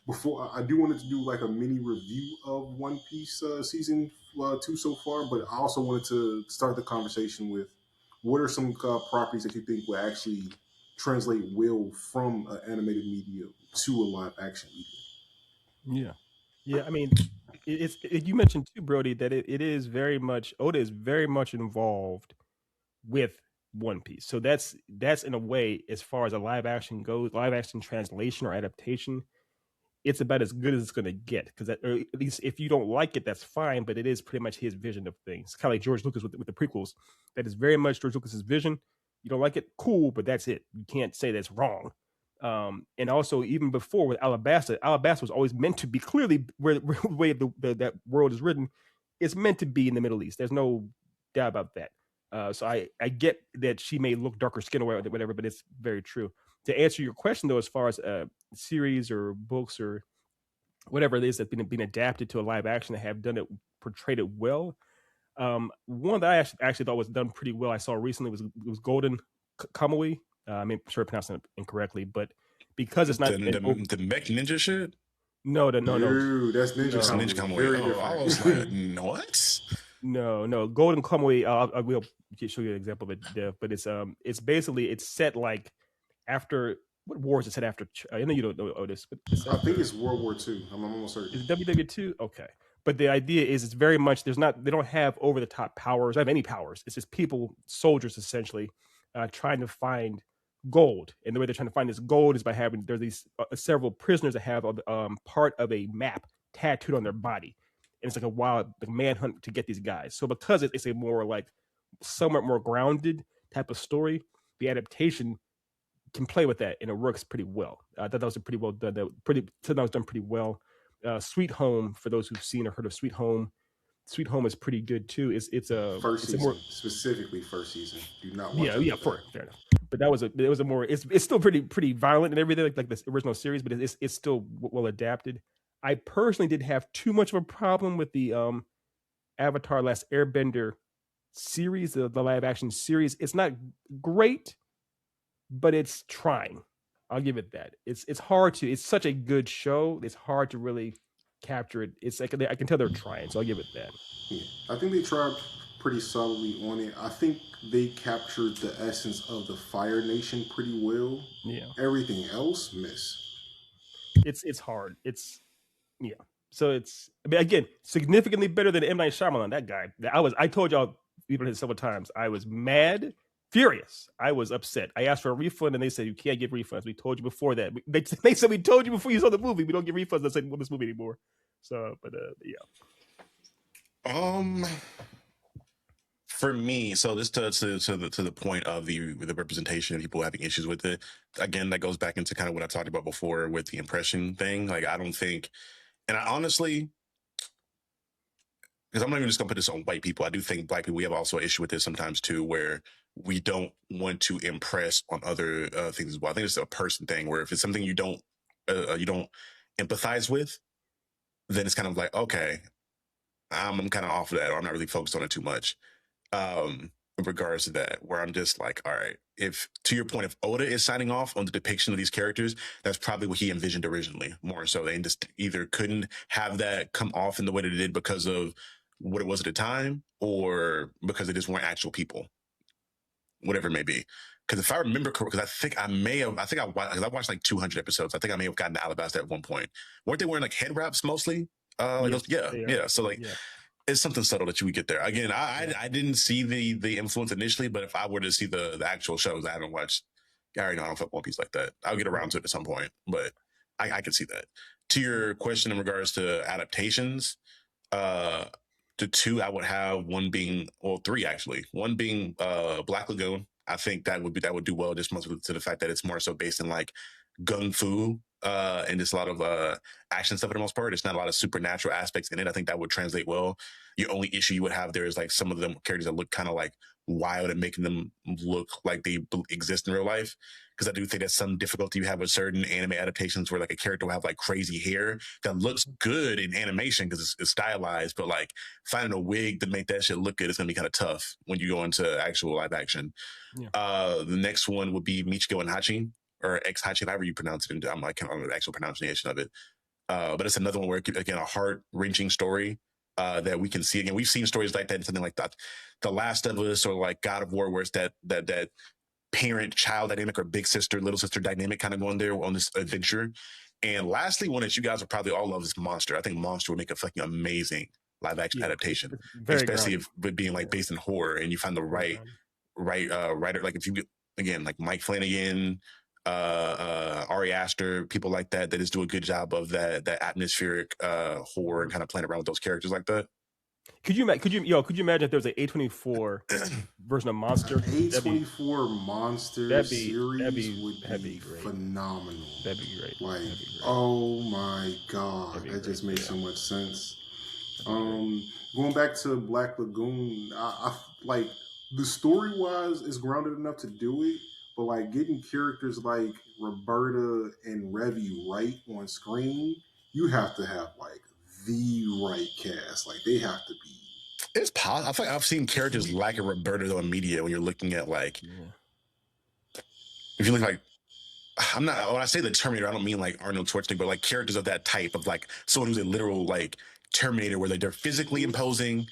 Before, I do wanted to do, like, a mini review of One Piece season 2 so far, but I also wanted to start the conversation with what are some properties that you think will actually translate well from an animated media to a live action media? Yeah. I mean, you mentioned too, Brody, that it is very much, Oda is very much involved with One Piece. So that's in a way, as far as a live action goes, live action translation or adaptation, it's about as good as it's going to get. Because at least if you don't like it, that's fine. But it is pretty much his vision of things. Kind of like George Lucas with the prequels. That is very much George Lucas's vision. You don't like it, cool, but that's it. You can't say that's wrong. And also, even before with Alabasta was always meant to be clearly where the way that world is written. It's meant to be in the Middle East. There's no doubt about that. So I get that she may look darker skin or whatever, but it's very true. To answer your question, though, as far as series or books or whatever it is that's been adapted to a live action that have done it, portrayed it well. One that I actually thought was done pretty well, I saw recently was Golden Kamuy. I'm sure I pronounced it incorrectly, but because it's not the mech ninja shit. No. Dude, that's Ninja Kamuy. I was like, what? No. Golden Kamuy. I will show you an example of it, but it's basically it's set like after what war is it set after? I know you don't know Otis, but I think it's World War II. I'm almost certain. Is it WW2? Okay, But the idea is it's very much they don't have over the top powers. They have any powers. It's just people, soldiers essentially, trying to find gold. And the way they're trying to find this gold is by having there's these several prisoners that have part of a map tattooed on their body, and it's like a wild manhunt to get these guys. So because it's a more like somewhat more grounded type of story, the adaptation can play with that, and it works pretty well. I thought that was a pretty well done. That was done pretty well. Sweet Home, for those who've seen or heard of Sweet Home is pretty good too. It's a First it's season, a more specifically first season. Do not watch fair enough. But it was a more it's still pretty violent and everything like this original series, but it's still well adapted. I personally didn't have too much of a problem with the Avatar: Last Airbender series, the live action series. It's not great, but it's trying. I'll give it that. It's hard to. It's such a good show. It's hard to really capture it. It's like I can tell they're trying, so I'll give it that. Yeah, I think they tried pretty solidly on it. I think they captured the essence of the Fire Nation pretty well. Yeah. Everything else, miss. It's hard. So it's again significantly better than M. Night Shyamalan. That guy. I told y'all even several times. I was mad. Furious. I was upset. I asked for a refund and they said you can't give refunds. We told you before that. They said we told you before you saw the movie. We don't give refunds. I said this movie anymore. So, but yeah. For me, so this to the point of the representation and people having issues with it. Again, that goes back into kind of what I talked about before with the impression thing. Like I don't think, and I honestly, because I'm not even just gonna put this on white people. I do think black people, we have also an issue with this sometimes too, where we don't want to impress on other things as well. I think it's a person thing where if it's something you don't empathize with, then it's kind of like, okay, I'm kind of off of that, or I'm not really focused on it too much. In regards to that, where I'm just like, all right, if to your point, if Oda is signing off on the depiction of these characters, that's probably what he envisioned originally, more so. They just either couldn't have that come off in the way that it did because of what it was at the time, or because they just weren't actual people, whatever it may be. Because if I remember correctly, because I watched like 200 episodes. I think I may have gotten to Alabasta at one point. Weren't they wearing like head wraps mostly? Yeah. So like, it's something subtle that you would get there. Again, I didn't see the influence initially, but if I were to see the actual shows I haven't watched, I already know I don't fuck One Piece like that. I'll get around to it at some point, but I can see that. To your question in regards to adaptations, the two I would have, one being, well, three actually. One being Black Lagoon. I think that would do well, just mostly to the fact that it's more so based in like gung fu and just a lot of action stuff for the most part. It's not a lot of supernatural aspects in it. I think that would translate well. The only issue you would have there is like some of them characters that look kind of like wild and making them look like they exist in real life. Because I do think that's some difficulty you have with certain anime adaptations where like a character will have like crazy hair that looks good in animation because it's stylized, but like finding a wig to make that shit look good is going to be kind of tough when you go into actual live action. Yeah. The next one would be Michiko and Hachi, or Ex Hachi, however you pronounce it. I can't remember the actual pronunciation of it. But it's another one where, again, a heart-wrenching story that we can see. Again, we've seen stories like that in something like that. The Last of Us or like God of War, where it's that parent-child dynamic or big sister, little sister dynamic kind of going there on this adventure. And lastly, one that you guys will probably all love is Monster. I think Monster would make a fucking amazing live-action adaptation, especially if it being like based in horror and you find the right writer. Like if you, again, like Mike Flanagan, Ari Aster, people like that just do a good job of that atmospheric horror and kind of playing around with those characters like that. Could you imagine if there was an A24 version of Monster? A24 Monster series would be phenomenal. That'd be great. Like, oh my god, that just makes so much sense. Going back to Black Lagoon, I like the story wise is grounded enough to do it, but like getting characters like Roberta and Revy right on screen, you have to have like the right cast. Like they have to be. It's possible. I feel like I've seen characters like a Roberta though in media when you're looking at like, if you look like, I'm not, when I say the Terminator, I don't mean like Arnold Schwarzenegger, but like characters of that type of like someone who's a literal like Terminator where they're physically imposing.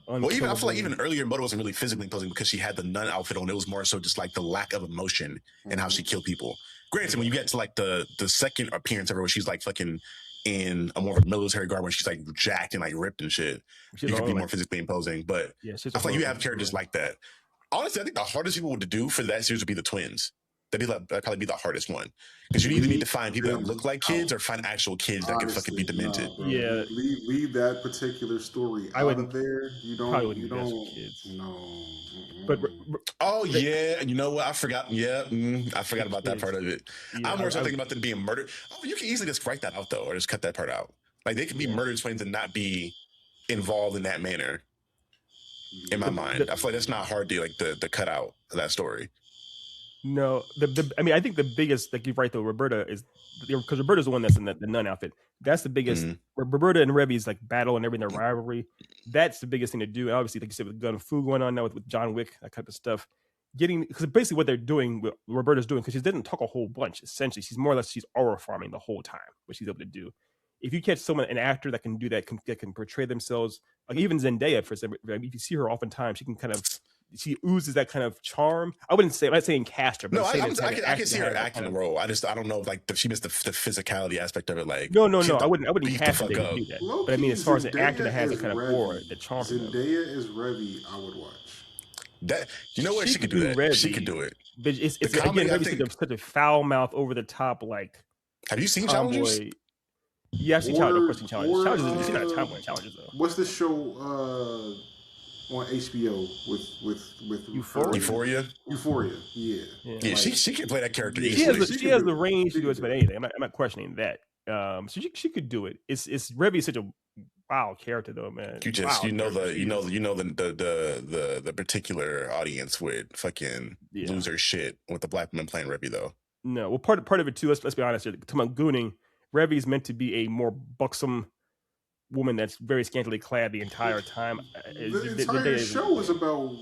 Well, even I feel like even earlier, Moto wasn't really physically imposing because she had the nun outfit on. It was more so just like the lack of emotion and how she killed people. Granted, when you get to like the second appearance of her, where she's like fucking in a more military garb, when she's like jacked and like ripped and shit, She's you could be all, more physically imposing. But yeah, she's I feel like you have horrible. characters like that. Honestly, I think the hardest people to do for that series would be the twins. That'd probably be the hardest one, because you either need to find people that look like kids or find actual kids that can fucking be demented. Bro. Yeah. leave that particular story I out would- of there. You don't. probably wouldn't You be best don't. for kids. No. But Oh yeah, and you know what? I forgot. Yeah, I forgot about that part of it. yeah, I'm more so thinking about them being murdered. Oh, you can easily just write that out though, or just cut that part out. Like they can be murdered twins and not be involved in that manner. In my mind, I feel like that's not hard to like the cut out of that story. No, I mean, I think the biggest, like you're right though, Roberta is, because Roberta's the one that's in the nun outfit. That's the biggest. Roberta and Revy's like battle and everything, their rivalry. That's the biggest thing to do. And obviously, like you said, with Gun Fu going on now with John Wick, that type of stuff. Because basically what they're doing, what Roberta's doing, because she doesn't talk a whole bunch. Essentially, she's more or less aura farming the whole time, what she's able to do. If you catch an actor that can do that, that can portray themselves, like even Zendaya, for example, if you see her oftentimes, she oozes that kind of charm. I'm not saying cast her, but No, I'm I saying can see her acting the role. I don't know if like she missed the physicality aspect of it. Like No, she I wouldn't beef the cast her fuck to up. do that. Low But I mean, key, as far as an actor that Zendaya has a is kind of Revy. aura, that charm to them. Zendaya is Revy. I would watch. That you know what She she could could do do that. She Revy. could do it. But it's comedy, again, I Revy's think- such a foul mouth, over the top, like Have you seen Challengers? tomboy. Yeah, I've seen Challengers. Of course, seen Challenges. Challenges, she's not a tomboy in Challenges though. What's the show on HBO with Euphoria? Euphoria. Euphoria. Yeah. Yeah, she can play that character Yeah, She easily. has the range She to do can it do about it. anything. I'm not questioning that. So she could do it. It's Revy is such a wild character though, man. You just Wild character. the particular audience would fucking Yeah. lose their shit with the black woman playing Revy though. No, well, part of it too. Let's be honest. Talking about gooning, Revy's meant to be a more buxom woman that's very scantily clad the entire time. The entire show is about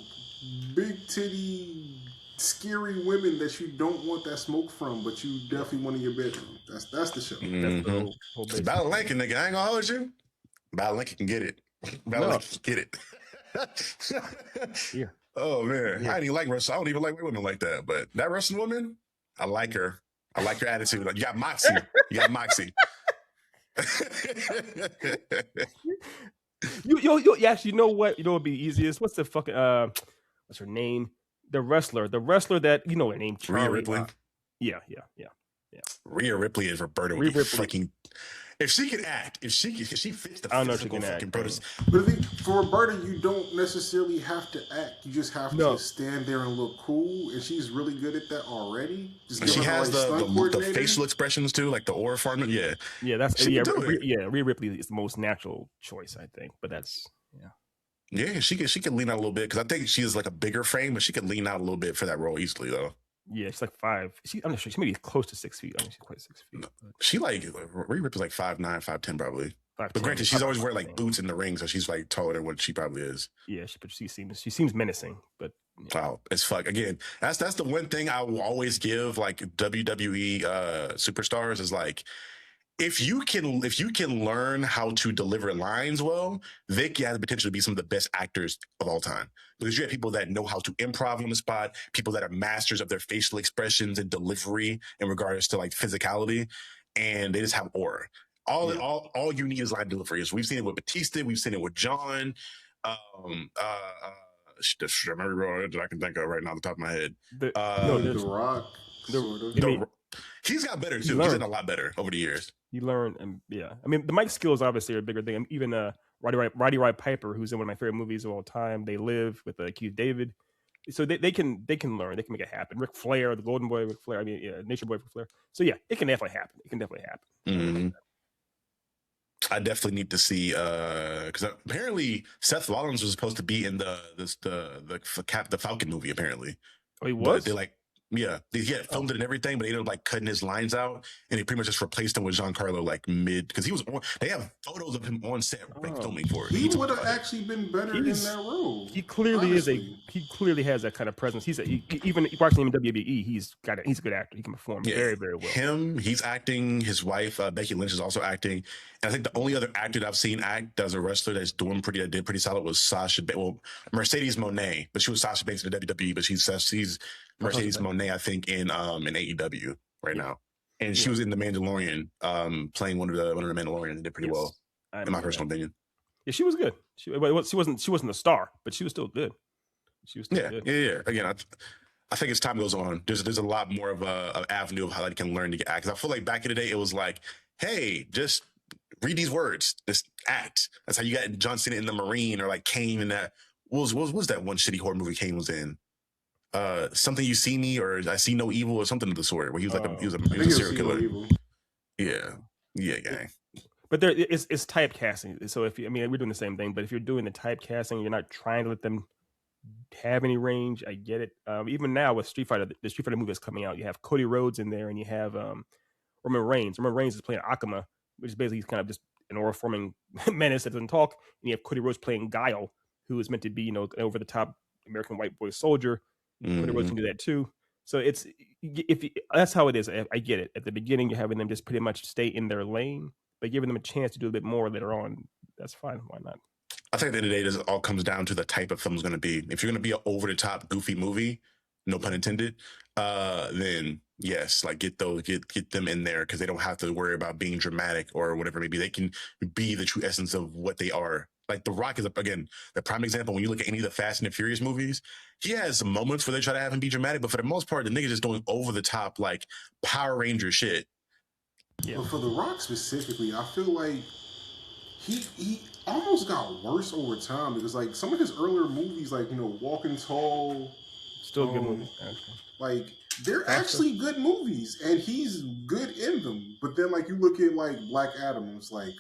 big titty, scary women that you don't want that smoke from, but you definitely want in your bedroom. That's the show. That's the Mhm. whole It's basis. Battle Lincoln, nigga. I ain't gonna hold you. Battle Lincoln can get it. Battle No. Lincoln can get it. Yeah. Oh man, Yeah. I didn't like wrestling. I don't even like white women like that. But that wrestling woman, I like her. I like her attitude. You got moxie. You got moxie. You actually, you know what? You know what would be easiest? What's the fucking what's her name? The wrestler that you know her name. Rhea Charlie. Ripley. Yeah. Rhea Ripley is Roberta. Rhea Would be Ripley. fucking. If she could act, if she fits the I don't know if she physical can act, fucking bro. prototype. But I think for Roberta, you don't necessarily have to act. You just have No. to stand there and look cool, and she's really good at that already. Just And give she her has right stunt the coordinator. facial expressions too, like the aura farming. Yeah, Yeah, that's She yeah. can do it. Rhea Ripley is the most natural choice, I think. But that's yeah. She could lean out a little bit because I think she is like a bigger frame, but she could lean out a little bit for that role easily though. yeah. She's like 5. I'm not sure. She may be close to 6 feet. I mean, she's quite 6 feet. No. She like Rhea Ripley's like 5'9", 5'10" probably. 5'10", But granted, she's always wearing 5'10". like boots in the ring, so she's like taller than what she probably is. Yeah, she seems menacing, but Wow, it's fuck. Again, that's the one thing I will always give like WWE superstars is like if you can learn how to deliver lines well, they can have the potential to be some of the best actors of all time. Because you have people that know how to improv on the spot, people that are masters of their facial expressions and delivery in regards to like physicality, and they just have aura. All you need is line delivery. So we've seen it with Batista, we've seen it with John. Every that I can think of right now, off the top of my head. the, The there's- Rock, sort of. I mean, He's got better He too. He's learned. gotten a lot better over the years. you learn, and yeah, I mean, the mic skills obviously are a bigger thing. And even Roddy Piper, who's in one of my favorite movies of all time, They Live with Keith David. So they can learn. They can make it happen. Ric Flair, the Golden Boy, Ric Flair. I mean, yeah, Nature Boy, Ric Flair. So yeah, it can definitely happen. Mhm. I definitely need to see because apparently Seth Rollins was supposed to be in the Falcon movie. Apparently, Oh, he but was. they he had filmed it and everything, but they ended up like cutting his lines out, and they pretty much just replaced him with Giancarlo like mid because he was on. They have photos of him on set like, Oh. filming for it. He talked would have about it. actually been better in He's- that role. He clearly honestly. he clearly has that kind of presence. Even watching him in WWE, he's a good actor. He can perform Yeah. very, very well. He's acting. His wife Becky Lynch is also acting. And I think the only other actor that I've seen act as a wrestler that did pretty solid was Mercedes Moné, but she was Sasha Banks in the WWE, but she's Mercedes Moné, I think, in AEW. right now. And she was in The Mandalorian, playing one of the Mandalorians, and did pretty well, in my personal opinion. Yeah, she was good. She wasn't a star, but she was still good. She was still good. Yeah. Again, I think as time goes on, there's a lot more of a avenue of how they can learn to act. Because I feel like back in the day, it was like, hey, just read these words, just act. That's how you got John Cena in The Marine, or like Kane in that. What was that one shitty horror movie Kane was in? Something You See Me, or I See No Evil, or something of the sort, where he was like he was a serial killer. Yeah, gang. But it's typecasting. So we're doing the same thing. But if you're doing the typecasting, you're not trying to let them have any range. I get it. Even now with Street Fighter, the Street Fighter movie that's coming out, you have Cody Rhodes in there, and you have Roman Reigns. Roman Reigns is playing Akuma, which is basically kind of just an aura-forming menace that doesn't talk. And you have Cody Rhodes playing Guile, who is meant to be, an over-the-top American white boy soldier. Cody Rhodes can do that too. So that's how it is. I get it. At the beginning, you're having them just pretty much stay in their lane, but giving them a chance to do a bit more later on, that's fine. Why not? I think at the end of the day, this all comes down to the type of film it's going to be. If you're going to be an over-the-top, goofy movie, no pun intended, then yes, like get them in there, because they don't have to worry about being dramatic or whatever. Maybe they can be the true essence of what they are. Like The Rock is, again, the prime example. When you look at any of the Fast and the Furious movies, he has some moments where they try to have him be dramatic, but for the most part, the nigga just doing over-the-top, like Power Ranger shit. Yeah. But for The Rock specifically, I feel like he almost got worse over time, because like some of his earlier movies, like Walking Tall, still good movies. Actually. Like they're actually good movies, and he's good in them. But then like you look at like Black Adam, and it's like,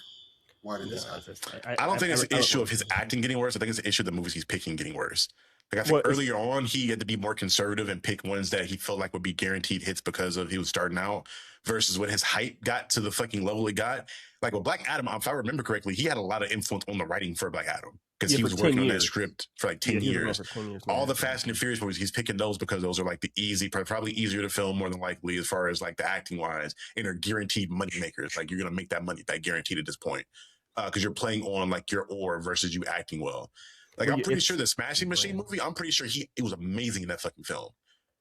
why did this happen? I don't think it's an issue of his acting getting worse. I think it's an issue of the movies he's picking getting worse. Like I think earlier on, he had to be more conservative and pick ones that he felt like would be guaranteed hits because of he was starting out, versus when his hype got to the fucking level it got. Like with Black Adam, if I remember correctly, he had a lot of influence on the writing for Black Adam, because he was working on that script for like 10 years. All the Fast and the Furious movies, he's picking those because those are like the probably easier to film more than likely, as far as like the acting wise, and are guaranteed money makers. Like you're going to make that money, that guaranteed at this point. Because you're playing on like your aura versus you acting well. Like I'm pretty sure the Smashing Machine movie, I'm pretty sure it was amazing in that fucking film.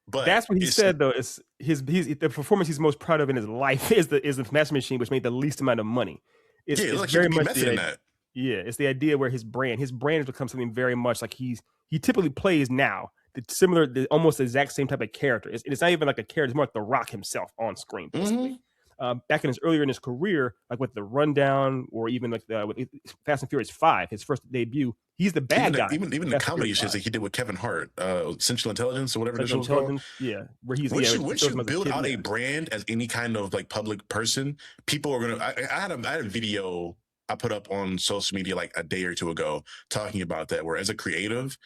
But that's what he said though. Is the performance he's most proud of in his life is the Smashing Machine, which made the least amount of money. It's very much that. Yeah, it's the idea where his brand has become something very much like he typically plays now. Almost the exact same type of character. It's not even like a character. It's more like The Rock himself on screen, basically. Back earlier in his career, like with The Rundown, or even like with Fast and Furious 5, his first debut, he's the bad guy. Even the comedy shit that he did with Kevin Hart, Central Intelligence or whatever the show's called. Yeah, where he's once you build out a brand as any kind of like public person, people are gonna. I had a video I put up on social media like a day or two ago talking about that, where as a creative,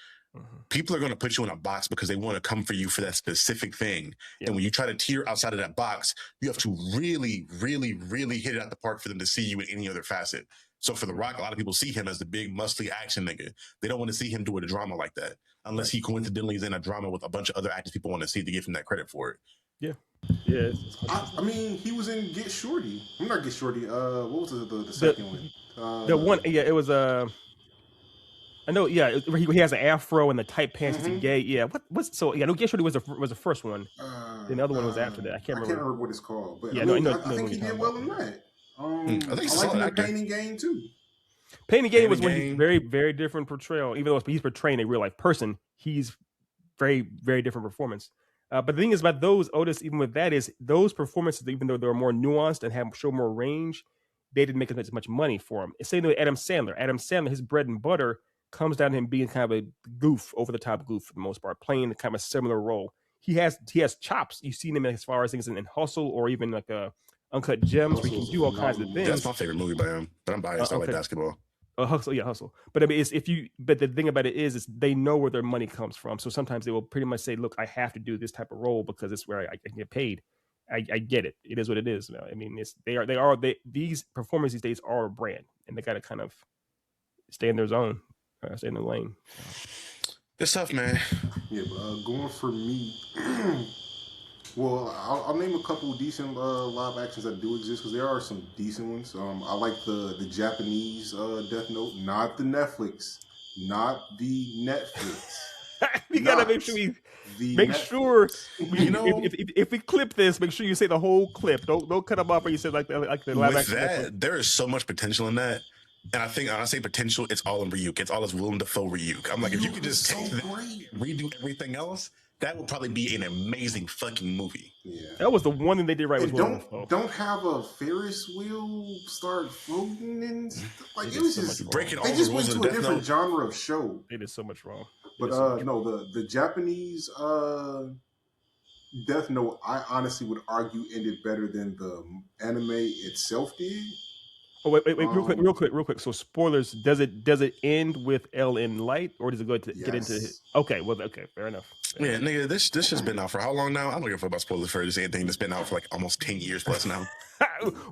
people are going to put you in a box because they want to come for you for that specific thing. Yeah. And when you try to tear outside of that box, you have to really, really, really hit it out the park for them to see you in any other facet. So for The Rock, a lot of people see him as the big muscly action nigga. They don't want to see him do a drama like that, unless he coincidentally is in a drama with a bunch of other actors people want to see to give him that credit for it. Yeah. I mean, he was in Get Shorty. I'm not Get Shorty. What was the second one? The one, it was I know, yeah. He has an afro and the tight pants. It's a gay, yeah. No, Get Shorty was the first one. Then the other one was after that. I can't remember what it's called. But yeah, I think he did well in that. I think I like him in Pain and Gain too. Pain and Gain was when he's very, very different portrayal. Even though he's portraying a real life person, he's very, very different performance. But the thing is about those, Otis, even with that, is those performances, even though they're more nuanced and show more range, they didn't make as much money for him. It's same with Adam Sandler. Adam Sandler, his bread and butter comes down to him being kind of a goof, over the top goof for the most part, playing kind of a similar role. He has chops. You've seen him as far as things in Hustle, or even like Uncut Gems, where he can do all kinds of things. That's my favorite movie by him, but I'm biased. I like basketball. Hustle. But I mean, but the thing about it is they know where their money comes from. So sometimes they will pretty much say, "Look, I have to do this type of role because it's where I can get paid." I get it. It is what it is. I mean, these performers these days are a brand, and they got to kind of stay in their zone, stay in their lane. It's tough, man. Yeah, but going for me. Well, I'll name a couple of decent live actions that do exist, because there are some decent ones. I like the Japanese Death Note, not the Netflix, we gotta make sure if we clip this, make sure you say the whole clip. Don't cut them off, or you said like the live With action. that, there is so much potential in that. And I think when I say potential, it's all in Ryuk. It's all this Willem Dafoe Ryuk. I'm like, if you could just take that, redo everything else, that would probably be an amazing fucking movie. Yeah. That was the one thing they did right. And Was Willem Dafoe. don't have a Ferris wheel start floating and stuff. Like it was just breaking all they the just rules went of to a Death different Note. genre of show. They did so much wrong. But no, the Japanese Death Note, I honestly would argue ended better than the anime itself did. Oh wait, real quick. So spoilers. Does it end with L in light, or does it go to get into? Okay, fair enough. Yeah, nigga, this has been out for how long now? I don't give a fuck about spoilers for this anything that's been out for like almost 10 years plus now.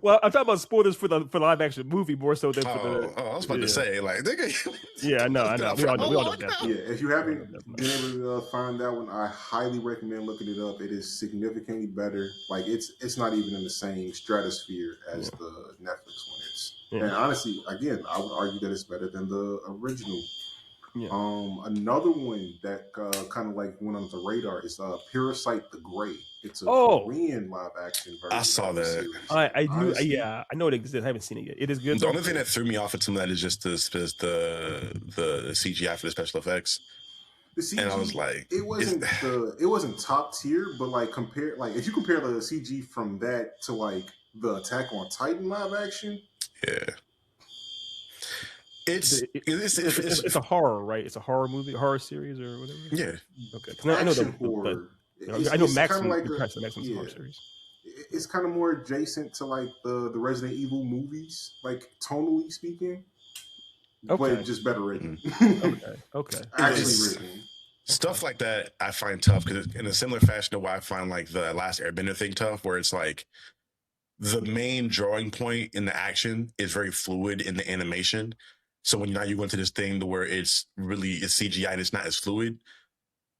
Well, I'm talking about spoilers for the live action movie more so than for the. I was about to say, like, nigga. Yeah, I know. We all know that. Yeah, if you haven't been able to find that one, I highly recommend looking it up. It is significantly better. Like it's not even in the same stratosphere as the Netflix one is. And honestly, again, I would argue that it's better than the original. Yeah. Another one that kind of like went on the radar is Parasite the Grey. It's a Korean live action version. I saw that. I knew. Yeah, I know it exists. I haven't seen it yet. It is good. The only thing that threw me off at some of that is just the CGI for the special effects. The CG, and I was like, it wasn't top tier, but like if you compare the CG from that to like the Attack on Titan live action. Yeah. It's a horror, right? It's a horror movie, horror series, or whatever. Yeah. Okay. I know horror. I know Maximum. Like Maximum's horror series. It's kind of more adjacent to like the Resident Evil movies, like tonally speaking. Okay. But just better written. Okay. Actually written. Stuff like that I find tough because in a similar fashion to why I find like the Last Airbender thing tough, where it's like the main drawing point in the action is very fluid in the animation. So when now you go into this thing to where it's CGI and it's not as fluid,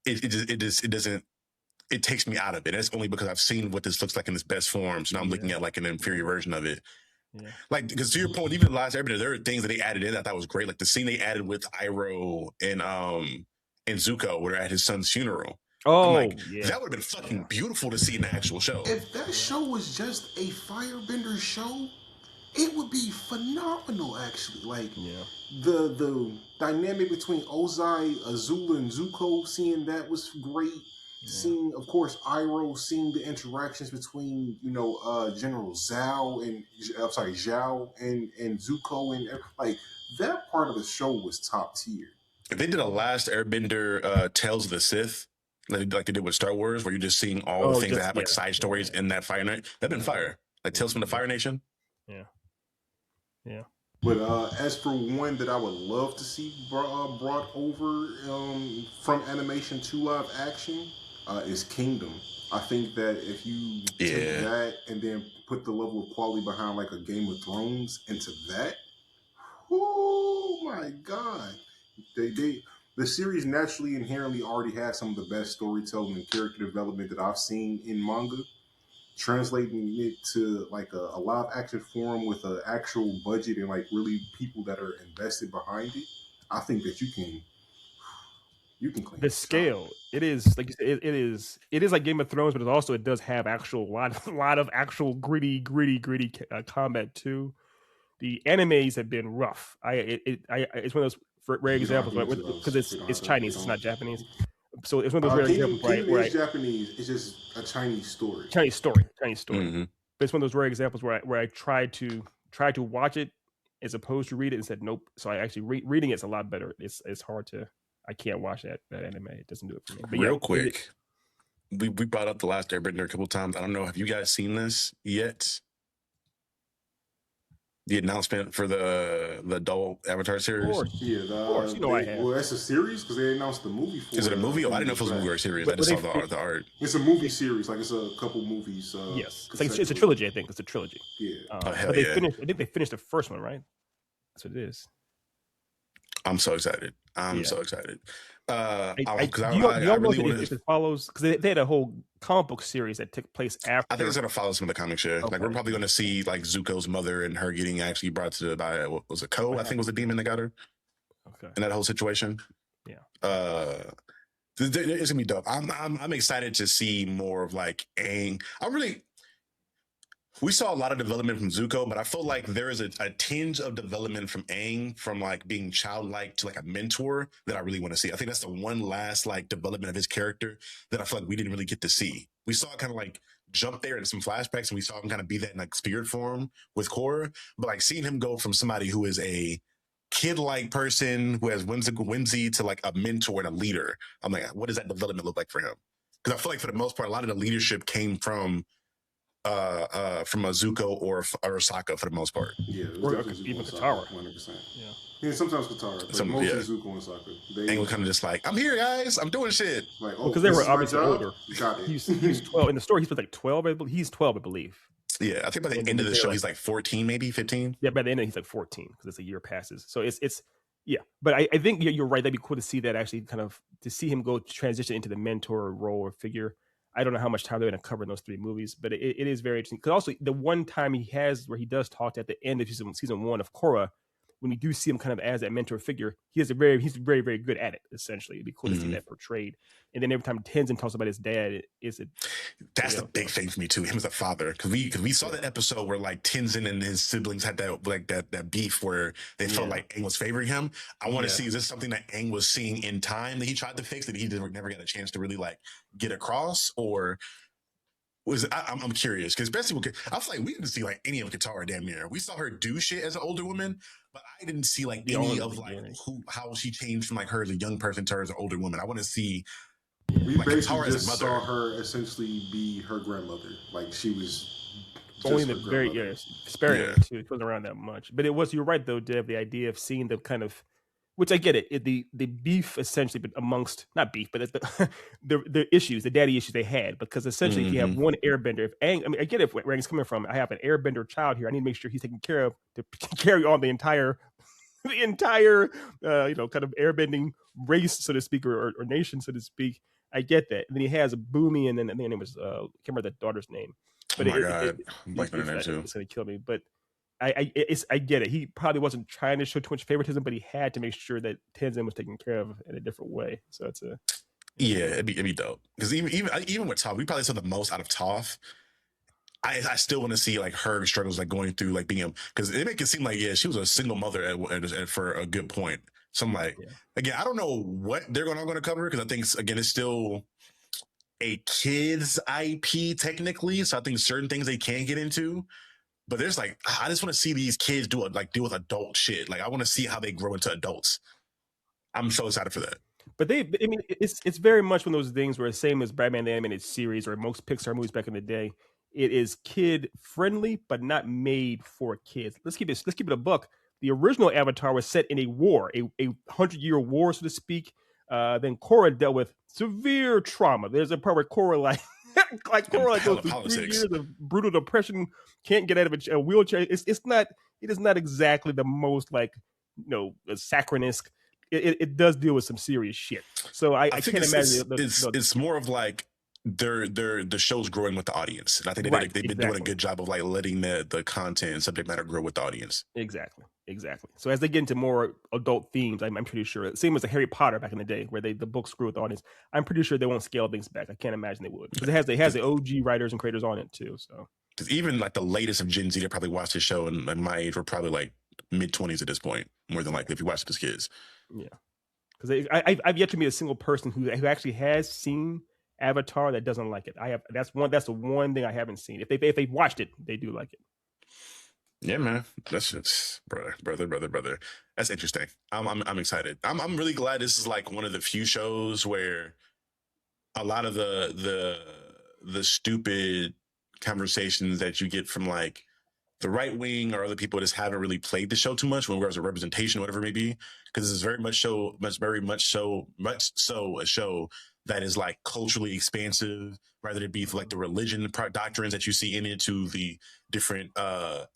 it takes me out of it. And it's only because I've seen what this looks like in its best form. So now I'm looking at like an inferior version of it. Yeah. Like, because to your point, even the Last Airbender, there are things that they added in that I thought was great. Like the scene they added with Iroh and Zuko, where they're at his son's funeral. Oh, that would have been fucking beautiful to see in the actual show. If that show was just a firebender show, it would be phenomenal, actually. Like the dynamic between Ozai, Azula, and Zuko, seeing that was great. Yeah. Seeing, of course, Iroh, seeing the interactions between General Zhao and Zuko, and like that part of the show was top tier. If they did a Last Airbender Tales of the Sith, like they did with Star Wars, where you're just seeing all the things that have like side stories in that Fire Night, that'd been fire. Like Tales from the Fire Nation. Yeah. But as for one that I would love to see brought over from animation to live action, is Kingdom. I think that if you take that and then put the level of quality behind like a Game of Thrones into that, oh my God. The series naturally inherently already has some of the best storytelling and character development that I've seen in manga. Translating it to like a live action form with an actual budget and like really people that are invested behind it, I think that you can clean the scale. It is like it is like Game of Thrones, but it does have actual lot of actual gritty combat too. The animes have been rough. It's one of those rare examples because it's Chinese, it's not Japanese. So it's one of those rare examples, right? Where Japanese, it's just a Chinese story. Chinese story. Mm-hmm. But it's one of those rare examples where I tried to watch it as opposed to read it and said nope. So I actually reading it's a lot better. It's hard to. I can't watch that anime. It doesn't do it for me. But real quick, we brought up the Last Airbender a couple times. I don't know. Have you guys seen this yet? The announcement for the adult Avatar series? Of course. Yeah, of course. I have. Well, that's a series because they announced the movie for it. Is it a movie? I didn't know if it was a movie or a series. I just saw the art. It's a movie series. Like it's a couple movies. Yes. It's a trilogy, I think. It's a trilogy. Yeah. But they finished, I think they finished the first one, right? That's what it is. I'm so excited. I'm so excited. I really want if it follows, because they had a whole comic book series that took place after. I think it's going to follow some of the comics here. Okay. Like we're probably going to see like Zuko's mother and her getting actually brought to by what was it, Ko? I think was the demon that got her. Okay. In that whole situation. Yeah. It's gonna be dope. I'm excited to see more of like Aang. We saw a lot of development from Zuko, but I feel like there is a tinge of development from Aang, from like being childlike to like a mentor, that I really want to see. I think that's the one last like development of his character that I feel like we didn't really get to see. We saw kind of like jump there in some flashbacks, and we saw him kind of be that in like spirit form with Korra, but like seeing him go from somebody who is a kid-like person who has whimsy to like a mentor and a leader. I'm like, what does that development look like for him? Because I feel like for the most part, a lot of the leadership came from a Zuko or Sokka for the most part. Yeah, it was Or definitely even Zuko and Katara. Sokka, 100%. Yeah. Yeah, sometimes Katara, but mostly Zuko and Sokka. Aang was kind of just like, I'm here, guys. I'm doing shit. Like, Because they this were is my obviously job? older. Got it. He's 12 in the story. He's like 12. He's 12, I believe. Yeah, I think by the And end of the they're show, like- he's like 14, maybe 15. Yeah, by the end he's like 14 because it's a year passes. So it's yeah. But I think you're right. That'd be cool to see that actually kind of to see him go transition into the mentor role or figure. I don't know how much time they're going to cover in those 3 movies, but it is very interesting. Because also the one time he has where he does talk at the end of season 1 of Korra, when you do see him kind of as that mentor figure, he's very, very good at it. Essentially, it'd be cool to see that portrayed. And then every time Tenzin talks about his dad, That's the big thing for me too. Him as a father, because we saw that episode where like Tenzin and his siblings had that beef where they felt like Aang was favoring him. I want to see, is this something that Aang was seeing in time that he tried to fix that he never got a chance to really like get across, or was it, I'm curious because especially I feel like we didn't see like any of Katara damn near. We saw her do shit as an older woman, but I didn't see like any of like how she changed from like her as a young person to her as an older woman. I want to see. We like basically Katara as a just mother. saw her essentially be her grandmother. Like she was only just the her very grandmother. sparingly too. It wasn't around that much, but it was. You're right though, Dev. The idea of seeing the kind of, which I get it, the beef essentially, but amongst not beef, but the issues, the daddy issues they had, because essentially if you have one airbender, if Aang, I mean, I get it where Aang's coming from. I have an airbender child here. I need to make sure he's taken care of to carry on the entire kind of airbending race, so to speak, or nation, so to speak. I get that. And then he has a Boomy, and then it was I can't remember the daughter's name. But oh my god, I'm blanking on that too. It's gonna kill me. But I get it. He probably wasn't trying to show too much favoritism, but he had to make sure that Tenzin was taken care of in a different way. So it's a it'd be dope because even with Toph, we probably saw the most out of Toph. I still want to see like her struggles, like going through like being, because it make it seem like she was a single mother for a good point. So I'm like, again, I don't know what they're going to cover because I think again it's still a kid's IP technically, so I think certain things they can get into. But there's like, I just want to see these kids deal with adult shit. Like I want to see how they grow into adults. I'm so excited for that. But it's very much one of those things where the same as Batman the Animated Series or most Pixar movies back in the day, it is kid friendly but not made for kids. Let's keep it a buck. The original Avatar was set in a war, a 100-year war, so to speak. Then Korra dealt with severe trauma. There's a part where Korra Korra goes through 3 years of brutal depression, can't get out of a wheelchair. It is not exactly the most saccharine-esque. It does deal with some serious shit. So I can't imagine. It's more of like the show's growing with the audience, and I think they've been doing a good job of like letting the content and subject matter grow with the audience. Exactly. So as they get into more adult themes, I'm pretty sure, same as the Harry Potter back in the day, where the books grew with the audience. I'm pretty sure they won't scale things back. I can't imagine they would, because it has the OG writers and creators on it too. So because even like the latest of Gen Z that probably watched the show, and like my age, were probably like mid-20s at this point, more than likely if you watch it as kids. Yeah, because I've yet to meet a single person who actually has seen Avatar that doesn't like it. That's the one thing I haven't seen. If they watched it, they do like it. Yeah, man, that's just brother. That's interesting. I'm excited. I'm really glad this is like one of the few shows where a lot of the stupid conversations that you get from like the right wing or other people just haven't really played the show too much when there's a representation, whatever it may be, because this is very much so a show that is like culturally expansive, rather it be like the religion doctrines that you see in it to the different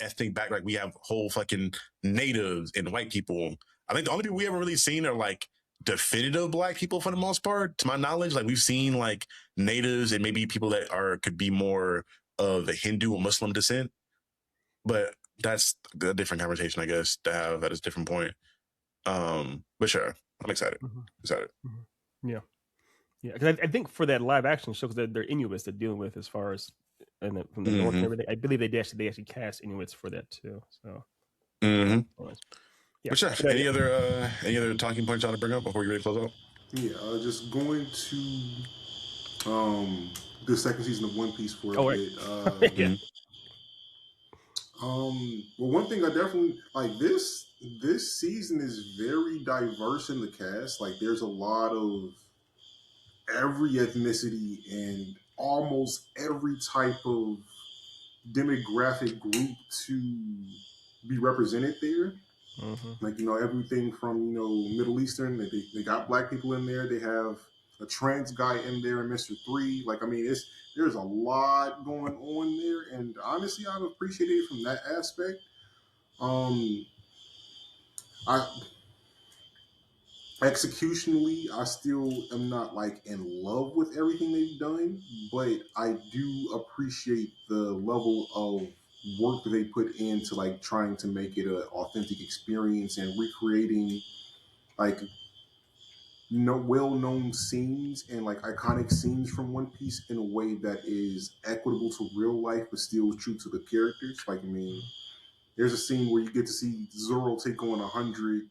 ethnic background. Like we have whole fucking natives and white people. I think the only people we ever really seen are like definitive black people for the most part, to my knowledge. Like we've seen like natives and maybe people that could be more of a Hindu or Muslim descent. But that's a different conversation, I guess, to have at a different point. But sure, I'm excited. Mm-hmm. Excited. Mm-hmm. Yeah. Yeah, because I think for that live action show, because they're Inuits they're dealing with as far as from the north and Mhm. everything. I believe they actually cast Inuits for that too. So Mm-hmm. yeah. But yeah, But, any other talking points you want to bring up before you ready to close out? Yeah, just going to the second season of One Piece for a Oh, right. bit. Yeah. Well, one thing I definitely like this season is very diverse in the cast. Like, there's a lot of every ethnicity and almost every type of demographic group to be represented there. Like, everything from, Middle Eastern, they got black people in there. They have a trans guy in there in Mr. 3. Like, I mean, there's a lot going on there. And honestly, I've appreciated it from that aspect. Executionally, I still am not like in love with everything they've done, but I do appreciate the level of work that they put into like trying to make it an authentic experience and recreating like well-known scenes and like iconic scenes from One Piece in a way that is equitable to real life but still true to the characters. Like, I mean, there's a scene where you get to see Zoro take on 100,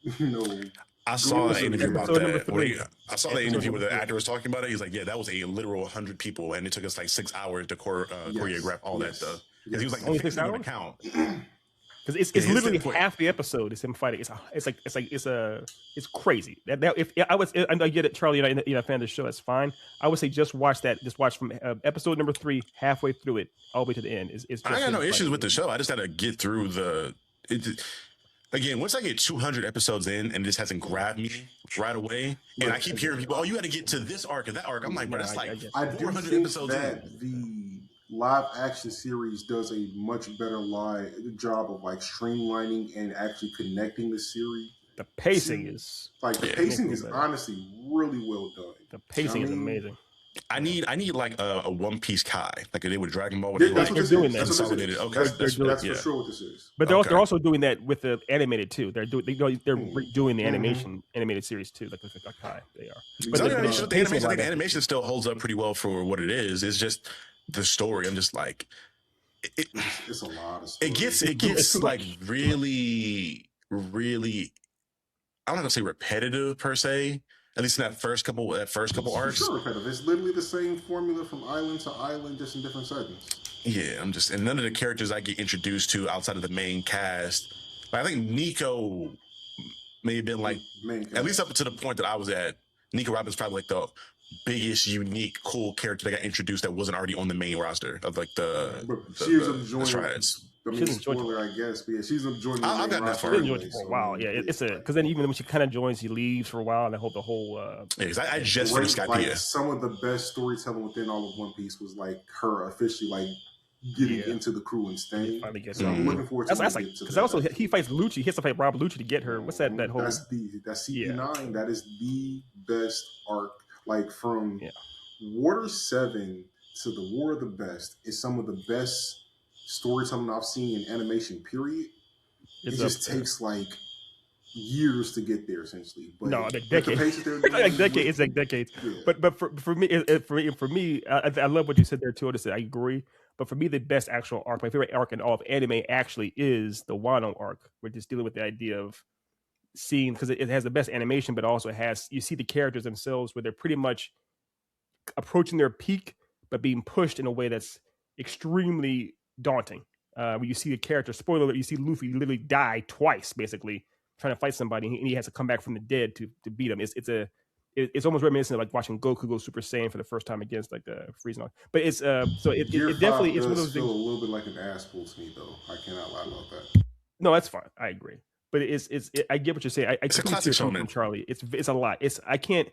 I saw an interview about Episode number that. Where 3. I saw the Episode interview number where the 3. actor was talking about it. He's like, "Yeah, that was a literal 100 people, and it took us like 6 hours to choreograph all that stuff." Because he was like, Only "The 6 fingers hours? don't count." Because it's his literally standpoint- half the episode is him fighting. It's crazy. I get it, Charlie. You're a fan of the show. That's fine. I would say just watch that. Just watch from episode number 3 halfway through it all the way to the end. It's just I got no him issues fighting. with the show. I just got to get through again, once I get 200 episodes in and it just hasn't grabbed me right away, and I keep hearing people, "Oh, you got to get to this arc and that arc." I'm like, "Bro, that's like I do 400 think episodes that in." the live action series does a much better job of like streamlining and actually connecting the series. The pacing is Like, the pacing is honestly really well done. The pacing is amazing. I need like a One Piece Kai, like they would Dragon Ball. Yeah, that's what this is. Consolidated. Okay, that's for sure what this is. But they're also doing that with the animated too. They're redoing the animated series too, like Kai. They are. But I think the animation still holds up pretty well for what it is. It's just the story. I'm just like, it's a lot of story. It gets like really, really. I'm not gonna say repetitive per se. At least in that first couple arcs. Sure, repetitive. It's literally the same formula from island to island, just in different settings. Yeah, and none of the characters I get introduced to outside of the main cast. Like, I think Nico may have been like, at least up to the point that I was at. Nico Robin's probably like the biggest, unique, cool character that got introduced that wasn't already on the main roster of like the Strides. I mean, spoiler, I guess, but yeah, she's enjoying the I've gotten that far. Anyway, for a while. Yeah, it's because then even when she kind of joins, he leaves for a while, and I hope the whole. I just finished Skypiea. Like, some of the best storytelling within all of One Piece was like her officially like getting into the crew and staying. So I'm looking forward to that. Because also he fights Lucci. He has to fight Rob Lucci to get her. What's that? That whole. That's CP9. That is the best arc. Like, from Water 7 to the War of the Best is some of the best storytelling I've seen in animation, period. It just takes like years to get there, essentially. But no, like decades. It's like decades. Yeah. But for me, I love what you said there too. I agree. But for me, the best actual arc, my favorite arc in all of anime, actually is the Wano arc. We're just dealing with the idea of seeing, because it has the best animation, but also you see the characters themselves where they're pretty much approaching their peak, but being pushed in a way that's extremely daunting. Where you see the character, spoiler alert, you see Luffy literally die twice, basically trying to fight somebody, and he has to come back from the dead to beat him. It's almost reminiscent of like watching Goku go Super Saiyan for the first time against like Frieza. But it's it definitely is one of those things. A little bit like an ass pull to me, though. I cannot lie about that. No, that's fine. I agree. But I get what you're saying. It's a classic show, man. Charlie. It's a lot. I can't.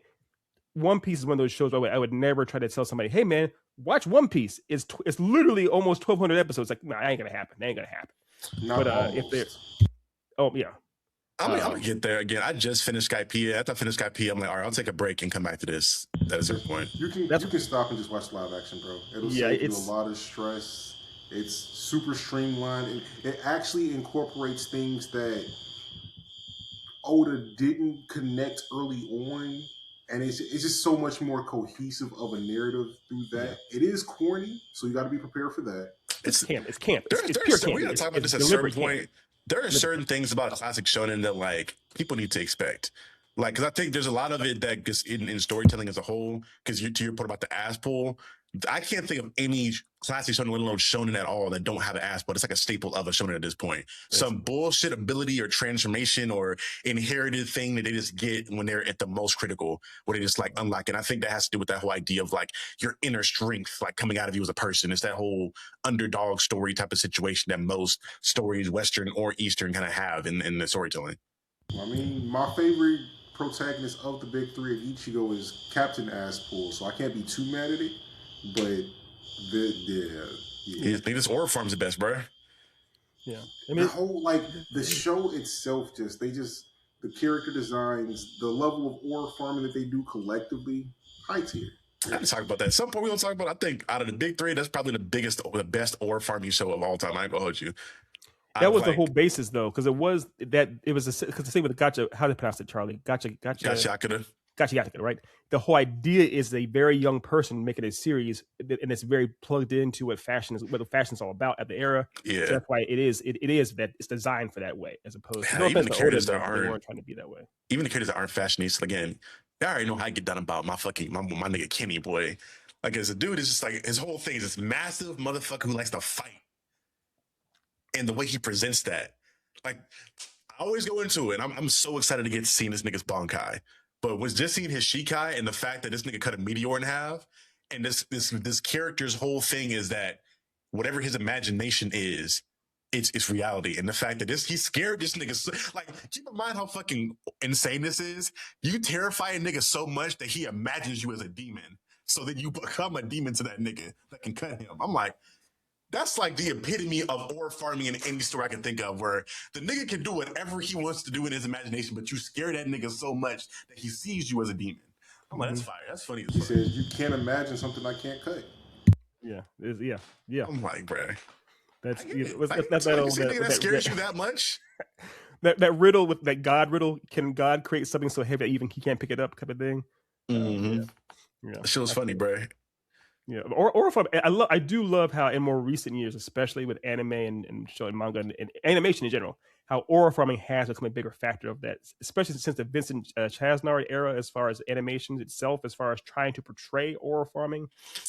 One Piece is one of those shows where I would never try to tell somebody, "Hey, man, watch One Piece." It's literally almost 1,200 episodes. Like, nah, ain't gonna happen. That ain't gonna happen. If they're, I'm gonna get there again. I just finished Skypiea. After I finished Skypiea, I'm like, all right, I'll take a break and come back to this at a certain point. You can stop and just watch live action, bro. It'll save you a lot of stress. It's super streamlined, and it actually incorporates things that Oda didn't connect early on, and it's just so much more cohesive of a narrative through that. It is corny, so you got to be prepared for that. It's camp. It's camp. It's There's pure we camp. gotta talk about this at a certain point. There are certain things about classic shonen that like people need to expect. Like, because I think there's a lot of it that gets in storytelling as a whole. Because to your point about the ass pull, I can't think of any classic shonen, let alone shonen at all, that don't have an ass pull. It's like a staple of a shonen at this point. Some bullshit ability or transformation or inherited thing that they just get when they're at the most critical, where they just like unlock it. I think that has to do with that whole idea of like your inner strength, like coming out of you as a person. It's that whole underdog story type of situation that most stories, Western or Eastern, kind of have in the storytelling. I mean, my favorite protagonist of the big three of Ichigo is Captain Asspool, so I can't be too mad at it. But I think this aura farm's the best, bro. Yeah, I mean, the whole like the show itself, the character designs, the level of aura farming that they do collectively, high tier. I have to talk about that. At some point, we're going to talk about, I think, out of the big three, that's probably the best aura farming show of all time. I ain't going to hold you. That was the whole basis, though, because it was because the thing with Gacha, how to pronounce it, Charlie? Gacha Yakura, right? The whole idea is a very young person making a series, and it's very plugged into what the fashion's all about at the era. Yeah, so that's why it is that it's designed for that way, as opposed to even the characters that weren't trying to be that way. Even the characters that aren't fashionistas, again, I already know how I get done about my nigga Kenny boy. Like, as a dude, it's just like his whole thing is this massive motherfucker who likes to fight. And the way he presents that, like, I always go into it. I'm so excited to get to see this nigga's Bankai, but was just seeing his Shikai and the fact that this nigga cut a meteor in half, and this character's whole thing is that whatever his imagination is, it's reality, and the fact that he scared this nigga. Like, keep in mind how fucking insane this is. You terrify a nigga so much that he imagines you as a demon, so that you become a demon to that nigga that can cut him. I'm like, that's like the epitome of aura farming in any story I can think of, where the nigga can do whatever he wants to do in his imagination, but you scare that nigga so much that he sees you as a demon. I'm like, that's fire. That's funny. He says, you can't imagine something I can't cut. Yeah. I'm like, bro. That's that scares you that much? that riddle with that God riddle. Can God create something so heavy that even he can't pick it up, type of thing? Yeah. That shit was funny, bro. Yeah, or I do love how in more recent years, especially with anime and show and manga and animation in general, how aura farming has become a bigger factor of that, especially since the Vincent Chasnard era, as far as animations itself, as far as trying to portray aura farming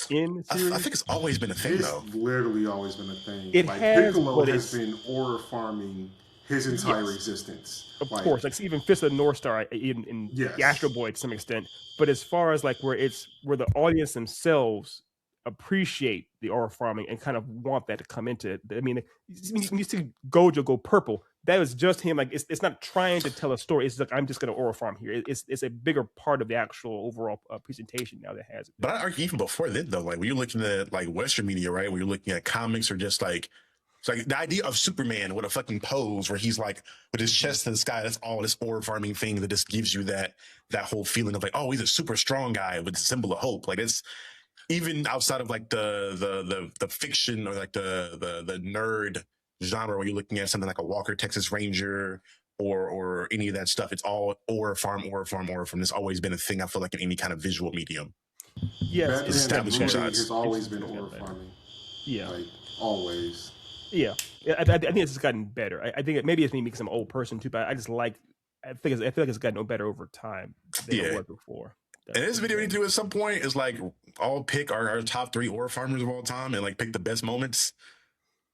in series. I think it's always been a thing, though. It's literally always been a thing. It like, has, Piccolo has been aura farming his entire existence. Of course, like even Fist of the North Star in Astro Boy to some extent. But as far as like where the audience themselves appreciate the aura farming and kind of want that to come into it. I mean, you see Gojo go purple. That was just him. Like it's not trying to tell a story. It's like, I'm just going to aura farm here. It's a bigger part of the actual overall presentation now that has it. But I argue even before then, though, like when you're looking at like Western media, right? When you're looking at comics or just like, it's like the idea of Superman with a fucking pose where he's like with his chest to the sky. That's all this aura farming thing that just gives you that whole feeling of like, oh, he's a super strong guy with the symbol of hope. Like it's even outside of like the fiction or like the nerd genre, where you're looking at something like a Walker Texas Ranger or any of that stuff. It's all aura farm. It's always been a thing, I feel like, in any kind of visual medium. Yes, it's always been aura farming. Yeah, like always. Yeah, I think it's just gotten better. I think maybe it's me because I'm an old person too, but I feel like it's gotten no better over time than it was before. And this video we need to do at some point is like all pick our top 3 aura farmers of all time and like pick the best moments.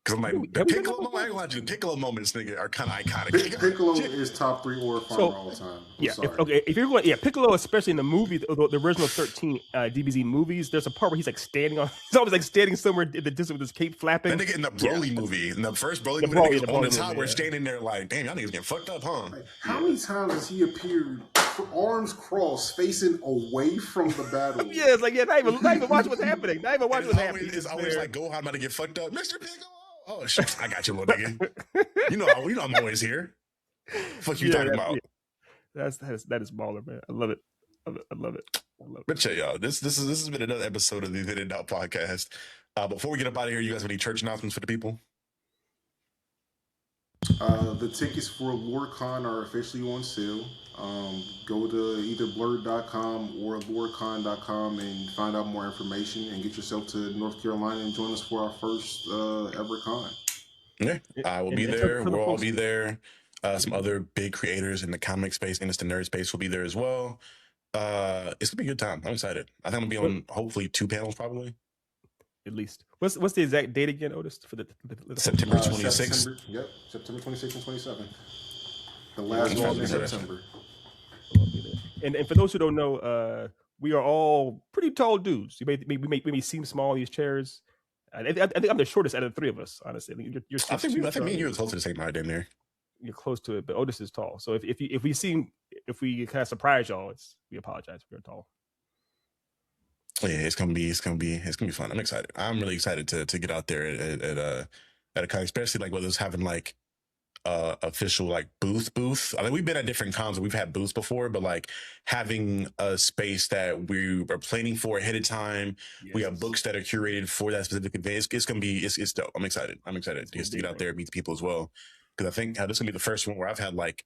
Because I'm like, the Piccolo moments, nigga, are kind of iconic. Piccolo is top 3 aura farmer all the time. If you're going, Piccolo, especially in the movie, the original 13 DBZ movies, there's a part where he's like standing on, he's always like standing somewhere in the distance with his cape flapping. That nigga in the Broly movie, in the first Broly movie, on the top, we're standing there like, damn, y'all niggas getting fucked up, huh? Like, how many times has he appeared, arms crossed, facing away from the battle? It's like, not even watch what's happening. Not even watch what's happening. It's always like Gohan about to get fucked up, Mr. Piccolo. Oh shit! I got you, little nigga. You know I'm always here. Fuck you talking about? That is baller, man. I love it. I love it. But yeah, y'all, this has been another episode of the Then and Now podcast. Before we get up out of here, you guys have any church announcements for the people? The tickets for LoreCon are officially on sale. Go to either blurred.com or lorecon.com and find out more information and get yourself to North Carolina and join us for our first ever con. Yeah, I will be And there. for the We'll all folks, be there. Some other big creators in the comic space and the nerd space will be there as well. It's gonna be a good time. I'm excited. I think I'm gonna be on hopefully 2 panels probably. at least. What's the exact date again, Otis? For the September 26th. September 26th and 27th. The last Yeah, one in yeah. September. And for those who don't know, we are all pretty tall dudes. We may seem small in these chairs. I think I'm the shortest out of the three of us, honestly. You're I think 6'2", me and you are close to the same height in there. You're close to it, but Otis is tall. So if we kind of surprise y'all, we apologize. We're tall. Yeah, it's gonna be fun. I'm excited. I'm really excited to get out there at a con, especially like with us having like official like booth. I mean, we've been at different cons and we've had booths before, but like having a space that we are planning for ahead of time. We have books that are curated for that specific event. It's gonna be it's dope. I'm excited just to get out there and meet the people as well, because I think this is gonna be the first one where I've had like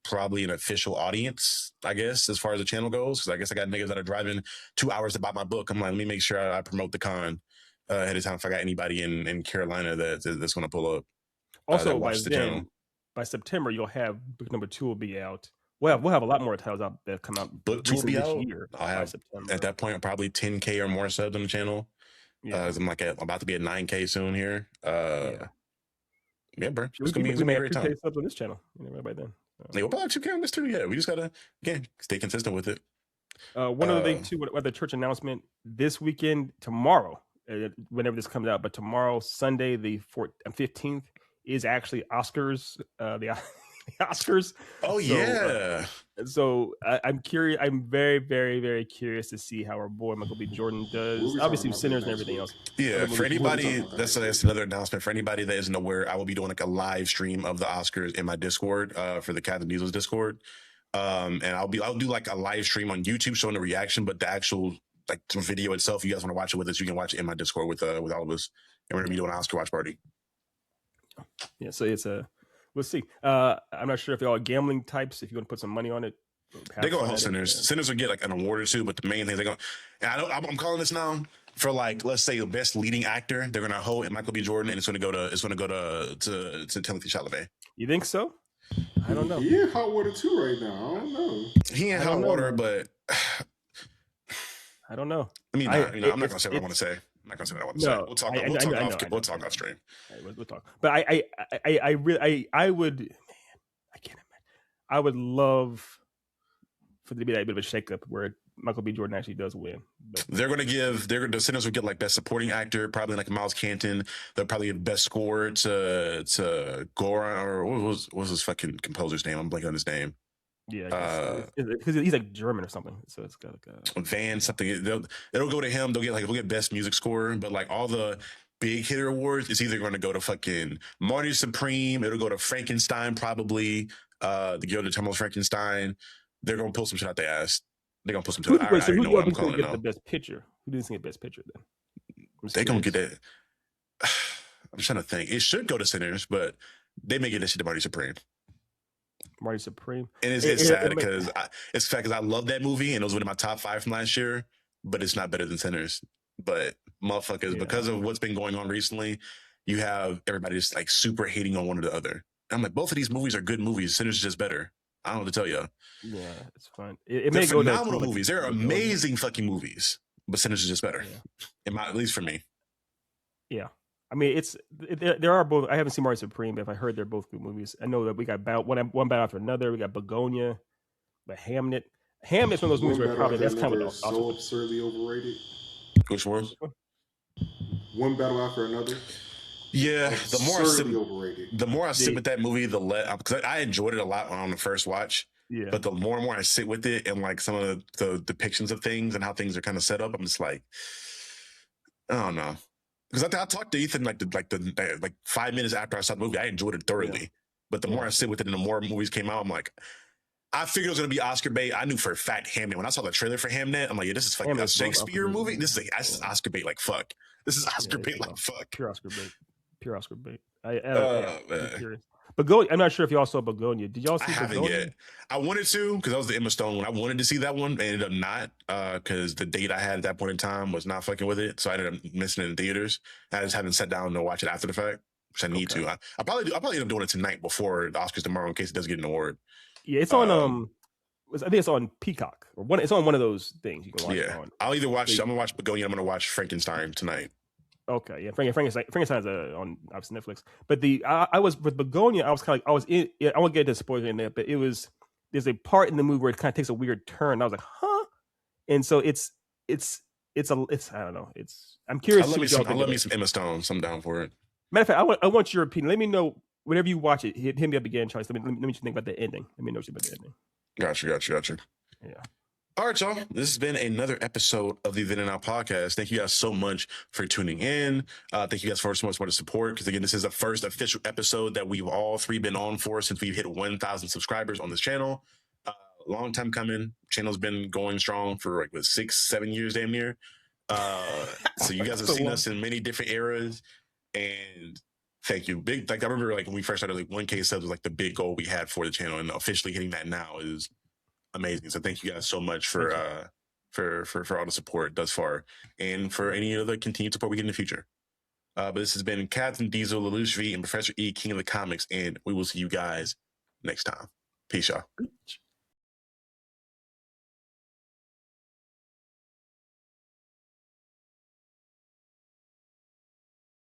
probably an official audience, I guess, as far as the channel goes. Because I guess I got niggas that are driving 2 hours to buy my book. I'm like, let me make sure I promote the con ahead of time if I got anybody in Carolina that's going to pull up. Also, watch the channel. by September, you'll have book number 2 will be out. We'll have a lot more titles out that come out. Book 2 will be this out. year. I'll have September. at that point probably 10K or more subs on the channel. Yeah. I'm like about to be at 9K soon here. Yeah, bro. It's gonna be a great time. 2K subs on this channel. By then. Yeah, we'll probably 2K on this too. Yeah, we just gotta again stay consistent with it. One other thing too, with the church announcement this weekend, tomorrow, whenever this comes out, but tomorrow, Sunday, the 15th, is actually Oscars. The Oscars. Oh yeah. So I'm curious. I'm very, very, very curious to see how our boy Michael B. Jordan does. Obviously, Sinners and everything else. Yeah, for anybody, that's another announcement. For anybody that isn't aware, I will be doing like a live stream of the Oscars in my Discord for the Captain Diesel's Discord. And I'll do like a live stream on YouTube showing the reaction, but the actual like video itself, if you guys want to watch it with us, you can watch it in my Discord with all of us. And we're gonna be doing an Oscar watch party. Yeah, so it's we'll see. I'm not sure if y'all are gambling types. If you want to put some money on it, they're gonna host Sinners. Sinners will get like an award or two, but the main thing they're gonna. I'm calling this now for like let's say the best leading actor. They're gonna hold Michael B. Jordan, and it's gonna go to Timothée Chalamet. You think so? I don't know. He in hot water too right now. I don't know. He in hot water, but I don't know. I mean, I'm not gonna say what I want to say. I'm not gonna say what I want to say. We'll talk. We'll talk off stream. We'll talk. But I really I would. Man, I can't imagine. I would love for there to be that bit of a shakeup where Michael B. Jordan actually does win. But the Sinners will get like best supporting actor, probably like Miles Canton. They'll probably give best score to Goran, or what was his fucking composer's name? I'm blanking on his name. Yeah, because he's like German or something. So it's got like a Van something. It'll go to him. They'll get best music score, but like all the big hitter awards, it's either going to go to fucking Marty Supreme. It'll go to Frankenstein probably. The Guillermo del Toro's Frankenstein. They're gonna pull some shit out their ass. They're gonna pull some shit. Who do you think get the best picture? Who doesn't get best picture then? They gonna get that. I'm trying to think. It should go to Sinners, but they may get that shit to Marty Supreme. Marty Supreme. And it's sad because it's sad because I love that movie and it was one of my top 5 from last year, but it's not better than Sinners. But motherfuckers, because of what's been going on recently, you have everybody just like super hating on one or the other. And I'm like, both of these movies are good movies. Sinners is just better. I don't know what to tell you. Yeah, it's fine. It They're may go phenomenal movies. They're amazing fucking movies. But Sinners is just better. Yeah. At least for me. Yeah. I mean, there are both. I haven't seen Marty Supreme, but if I heard they're both good movies. I know that we got one battle after another. We got Begonia, but Hamnet. Hamnet's one of those movies where probably that's kind of so absurdly overrated. Which one? One battle after another. Yeah, overrated. The more I sit with that movie, the less because I enjoyed it a lot on the first watch. Yeah. But the more and more I sit with it and like some of the depictions of things and how things are kind of set up, I'm just like, I don't know. Because I talked to Ethan like 5 minutes after I saw the movie, I enjoyed it thoroughly. Yeah. But the more I sit with it and the more movies came out, I'm like, I figured it was gonna be Oscar bait. I knew for a fact Hamnet. When I saw the trailer for Hamnet, I'm like, yeah, this is fucking a Shakespeare movie. This is Oscar bait like fuck. This is Oscar bait like fuck. Pure Oscar bait. Pure Oscar bait. Begonia. I'm not sure if y'all saw Begonia. Did y'all I see haven't Begonia? yet. I wanted to because that was the Emma Stone one. I wanted to see that one. I ended up not because the date I had at that point in time was not fucking with it. So I ended up missing it in theaters. I just haven't sat down to watch it after the fact, which I need to. I'll probably end up doing it tonight before the Oscars tomorrow in case it does get an award. Yeah, it's on I think it's on Peacock or one. It's on one of those things you can watch. Yeah, on. I'll either watch. I'm gonna watch Begonia. I'm gonna watch Frankenstein tonight. Okay, yeah, Frankenstein's on obviously Netflix. But I was with Begonia. I was kind of like I was in. Yeah, I won't get into spoiler in there, but there's a part in the movie where it kind of takes a weird turn. I was like, huh, and so it's I don't know. I'm curious. I love me some Emma Stone. So I'm down for it. Matter of fact, I want your opinion. Let me know whenever you watch it. Hit me up again, Charlie. Let me think about the ending. Let me know what you think about the ending. Gotcha. Yeah. All right, y'all. This has been another episode of the Then and Now podcast. Thank you guys so much for tuning in. Thank you guys so much for the support. Because again, this is the first official episode that we've all three been on for since we've hit 1,000 subscribers on this channel. Long time coming. Channel's been going strong for like 6-7 years, damn near. So you guys have seen us in many different eras, and thank you. Big, like I remember, like when we first started, like 1K subs was like the big goal we had for the channel, and officially hitting that now is amazing. So thank you guys so much for all the support thus far, and for any other continued support we get in the future. But this has been Captain Diesel, Lelouch V, and Professor E, King of the Comics, and we will see you guys next time. Peace, y'all.